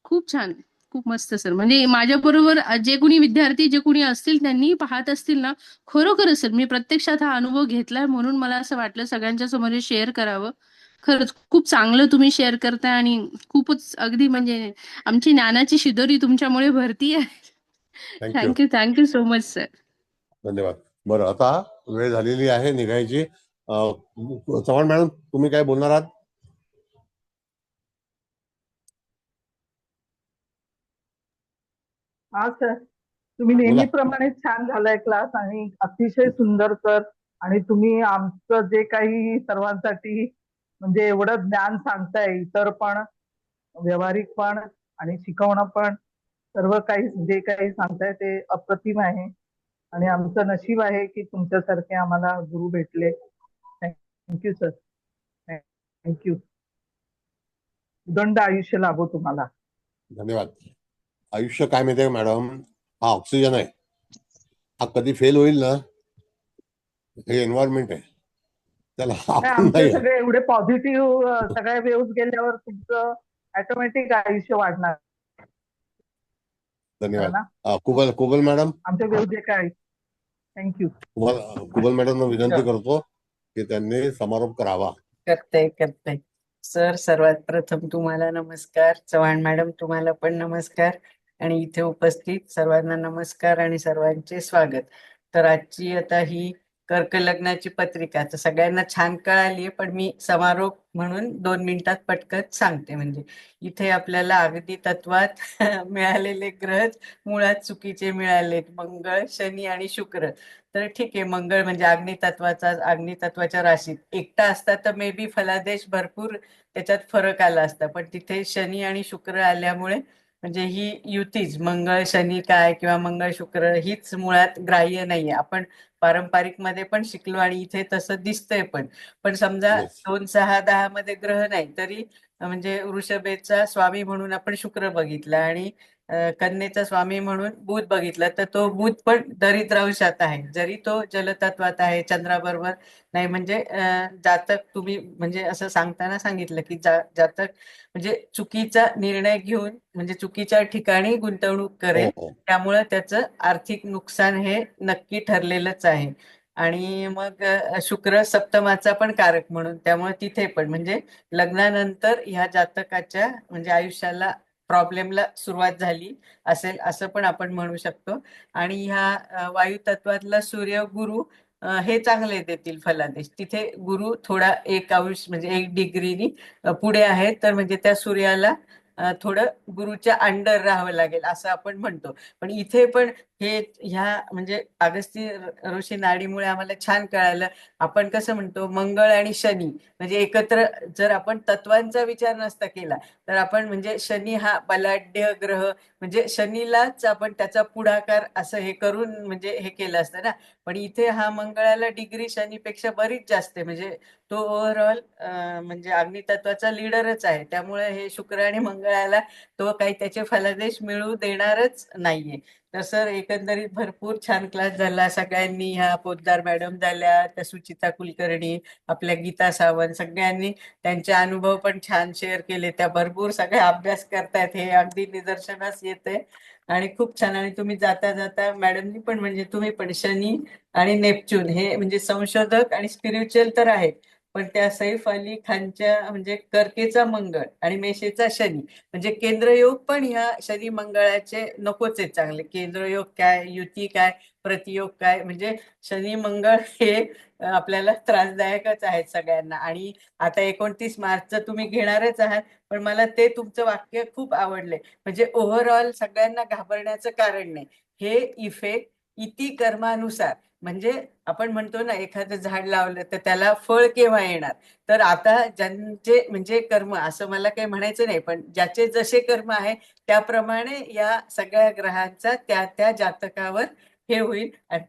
खूप छान, खूप मस्त सर. म्हणजे माझ्या बरोबर जे कोणी विद्यार्थी जे कोणी असतील त्यांनी पाहत असतील ना, खरोखरच सर मी प्रत्यक्षात हा अनुभव घेतलाय म्हणून मला असं वाटलं सगळ्यांच्या समोर शेअर करावं. खरंच खूप चांगलं तुम्ही शेअर करताय आणि खूपच अगदी म्हणजे आमची ज्ञानाची शिदोरी तुमच्यामुळे भरती आहे.
Thank you.
Thank you so much sir.
धन्यवाद. बरं, आता वेळ झालेली आहे निघायची. चव्हाण मॅडम, तुम्ही काय बोलणार आहात?
हा सर, तुम्ही
बोला.
नेहमीप्रमाणे छान झालाय क्लास आणि अतिशय सुंदर सर. आणि तुम्ही आमचं जे काही सर्वांसाठी म्हणजे एवढं ज्ञान सांगताय, इतर पण व्यावहारिक पण आणि शिकवणं पण, सर्व काही जे काही सांगताय ते अप्रतिम आहे. आणि आमचं नशीब आहे की तुमच्यासारखे आम्हाला गुरु भेटले. Thank you sir. थँक्यू. उदंड आयुष्य लाभो तुम्हाला.
धन्यवाद. आयुष्य काय माहितीये मॅडम, हा ऑक्सिजन आहे. हा कधी फेल होईल ना, हे एन्व्हायरमेंट आहे, त्याला आपण
आमचे
नाही.
सगळे एवढे पॉझिटिव्ह सगळ्या वेव्स गेल्यावर तुमचं ऑटोमॅटिक आयुष्य वाढणार.
धन्यवाद.
ना
कुबल मॅडम,
आमचे वेव्स जे काय. थँक्यू.
कुबल मॅडमना विनंती करतो की त्यांनी समारोप करावा.
करते सर. सर्वात प्रथम तुम्हाला नमस्कार. चव्हाण मॅडम तुम्हाला पण नमस्कार आणि इथे उपस्थित सर्वांना नमस्कार आणि सर्वांचे स्वागत. तर आजची आता ही कर्क लग्नाची पत्रिका तर सगळ्यांना छान कळाली, पण मी समारोप म्हणून 2 मिनिटात पटकन सांगते. म्हणजे इथे आपल्याला अगदी तत्वात मिळालेले ग्रह मुळात चुकीचे मिळालेत, मंगळ, शनी आणि शुक्र. तर ठीक आहे, मंगळ म्हणजे अग्नितत्वाच्या राशीत एकटा असता तर मे बी फलादेश भरपूर त्याच्यात फरक आला असता, पण तिथे शनी आणि शुक्र आल्यामुळे म्हणजे ही युतीच मंगळ शनी काय किंवा मंगळ शुक्र हीच मुळात ग्राह्य नाहीये. आपण पारंपरिक मध्ये पण शिकलो आणि इथे तसं दिसतंय पण समजा 2, 6, 10 मध्ये ग्रह नाही तरी म्हणजे वृषभेचा स्वामी म्हणून आपण शुक्र बघितला आणि कन्येचा स्वामी म्हणून बुध बघितला, तर तो बुध पण दरिद्रांशात आहे, जरी तो जलतत्वात आहे चंद्राबरोबर नाही. म्हणजे जातक तुम्ही म्हणजे असं सांगताना सांगितलं की जातक म्हणजे चुकीचा निर्णय घेऊन म्हणजे चुकीच्या ठिकाणी गुंतवणूक करेल, त्यामुळे त्याचं आर्थिक नुकसान हे नक्की ठरलेलंच आहे. आणि मग शुक्र सप्तमाचा पण कारक म्हणून, त्यामुळे तिथे पण म्हणजे लग्नानंतर ह्या जातकाच्या म्हणजे आयुष्याला प्रॉब्लेमला सुरुवात झाली असेल असं पण आपण म्हणू शकतो. आणि ह्या वायू तत्वातला सूर्य गुरु हे चांगले देतील फलादेश. तिथे गुरु थोडा 1 अंश म्हणजे 1 डिग्रीनी पुढे आहे, तर म्हणजे त्या सूर्याला थोडं गुरुच्या अंडर राहावं लागेल असं आपण म्हणतो. पण इथे पण हे ह्या म्हणजे अगस्त्य ऋषी नाडीमुळे आम्हाला छान कळालं. आपण कसं म्हणतो मंगळ आणि शनी म्हणजे एकत्र जर आपण तत्वांचा विचार नसता केला तर आपण म्हणजे शनी हा बलाढ्य ग्रह म्हणजे शनीलाच आपण त्याचा पुढाकार असं हे करून म्हणजे हे केलं असतं ना. पण इथे हा मंगळाला डिग्री शनीपेक्षा बरीच जास्त आहे, म्हणजे तो ओव्हरऑल म्हणजे अग्नितत्वाचा लीडरच आहे. त्यामुळे हे शुक्र आणि मंगळाला तो काही त्याचे फलादेश मिळू देणारच नाहीये. तर सर एकंदरीत भरपूर छान क्लास झाला. सगळ्यांनी ह्या पोद्दार मॅडम झाल्या, त्या सुचिता कुलकर्णी, आपल्या गीता सावंत सगळ्यांनी त्यांचे अनुभव पण छान शेअर केले. त्या भरपूर सगळ्या अभ्यास करतायत हे अगदी निदर्शनास येते आणि खूप छान. आणि तुम्ही जाता जाता मॅडमनी पण म्हणजे तुम्ही पण शनी आणि नेपच्यून हे म्हणजे संशोधक आणि स्पिरिच्युअल तर आहेत, पण त्या सैफ अली खानच्या म्हणजे कर्केचा मंगळ आणि मेषेचा शनी म्हणजे केंद्रयोग पण ह्या शनी मंगळाचे नकोच आहेत चांगले. केंद्रयोग काय, युती काय, प्रतियोग काय, म्हणजे शनी मंगळ हे आपल्याला त्रासदायकच आहेत सगळ्यांना. आणि आता 29 मार्चचं तुम्ही घेणारच आहात, पण मला ते तुमचं वाक्य खूप आवडले. म्हणजे ओव्हरऑल सगळ्यांना घाबरण्याचं कारण नाही, हे इफेक्ट इति कर्मानुसार म्हणजे आपण म्हणतो ना एखादं झाड लावलं तर त्याला फळ केव्हा येणार. तर आता ज्यांचे म्हणजे कर्म असं मला काही म्हणायचं नाही, पण ज्याचे जसे कर्म आहे त्याप्रमाणे या सगळ्या ग्रहांचा त्या त्या जातकावर हे होईल आणि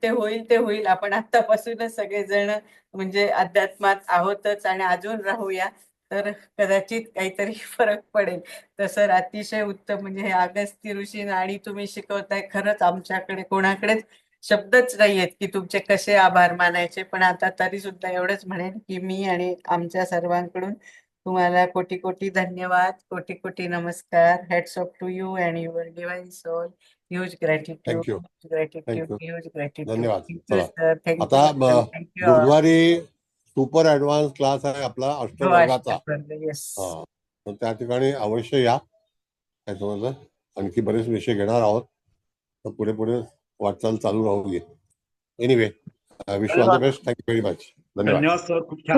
ते होईल. आपण आतापासूनच सगळेजण म्हणजे अध्यात्मात आहोतच आणि अजून राहूया तर कदाचित काहीतरी फरक पडेल. तर सर अतिशय उत्तम म्हणजे हे अगस्त्य ऋषी आणि तुम्ही शिकवताय. खरंच आमच्याकडे कोणाकडेच शब्दच नाहीयेत की तुमचे कसे आभार मानायचे. पण आता तरी सुद्धा एवढंच म्हणेन की मी आणि आमच्या सर्वांकडून तुम्हाला कोटी कोटी धन्यवाद, कोटी कोटी नमस्कार. Hats off to you and your divine soul. Huge gratitude,
thank you.
Huge gratitude.
धन्यवाद.
थँक्यू
चला
सर, थँक्यू
आता
थँक्यू ऑल.
बुधवारी सुपर ऍडव्हान्स क्लास आहे आपला
हो
अष्टवर्गाचा.
येस.
तर त्या ठिकाणी अवश्य या. त्याच्यामध्ये आणखी बरेच विषय घेणार आहोत, तर पुढे पुढे वाटचाल चालू राहू दे. Anyway wish you all the best. Thank you very much. धन्यवाद.
धन्यवाद सर, खूप छान.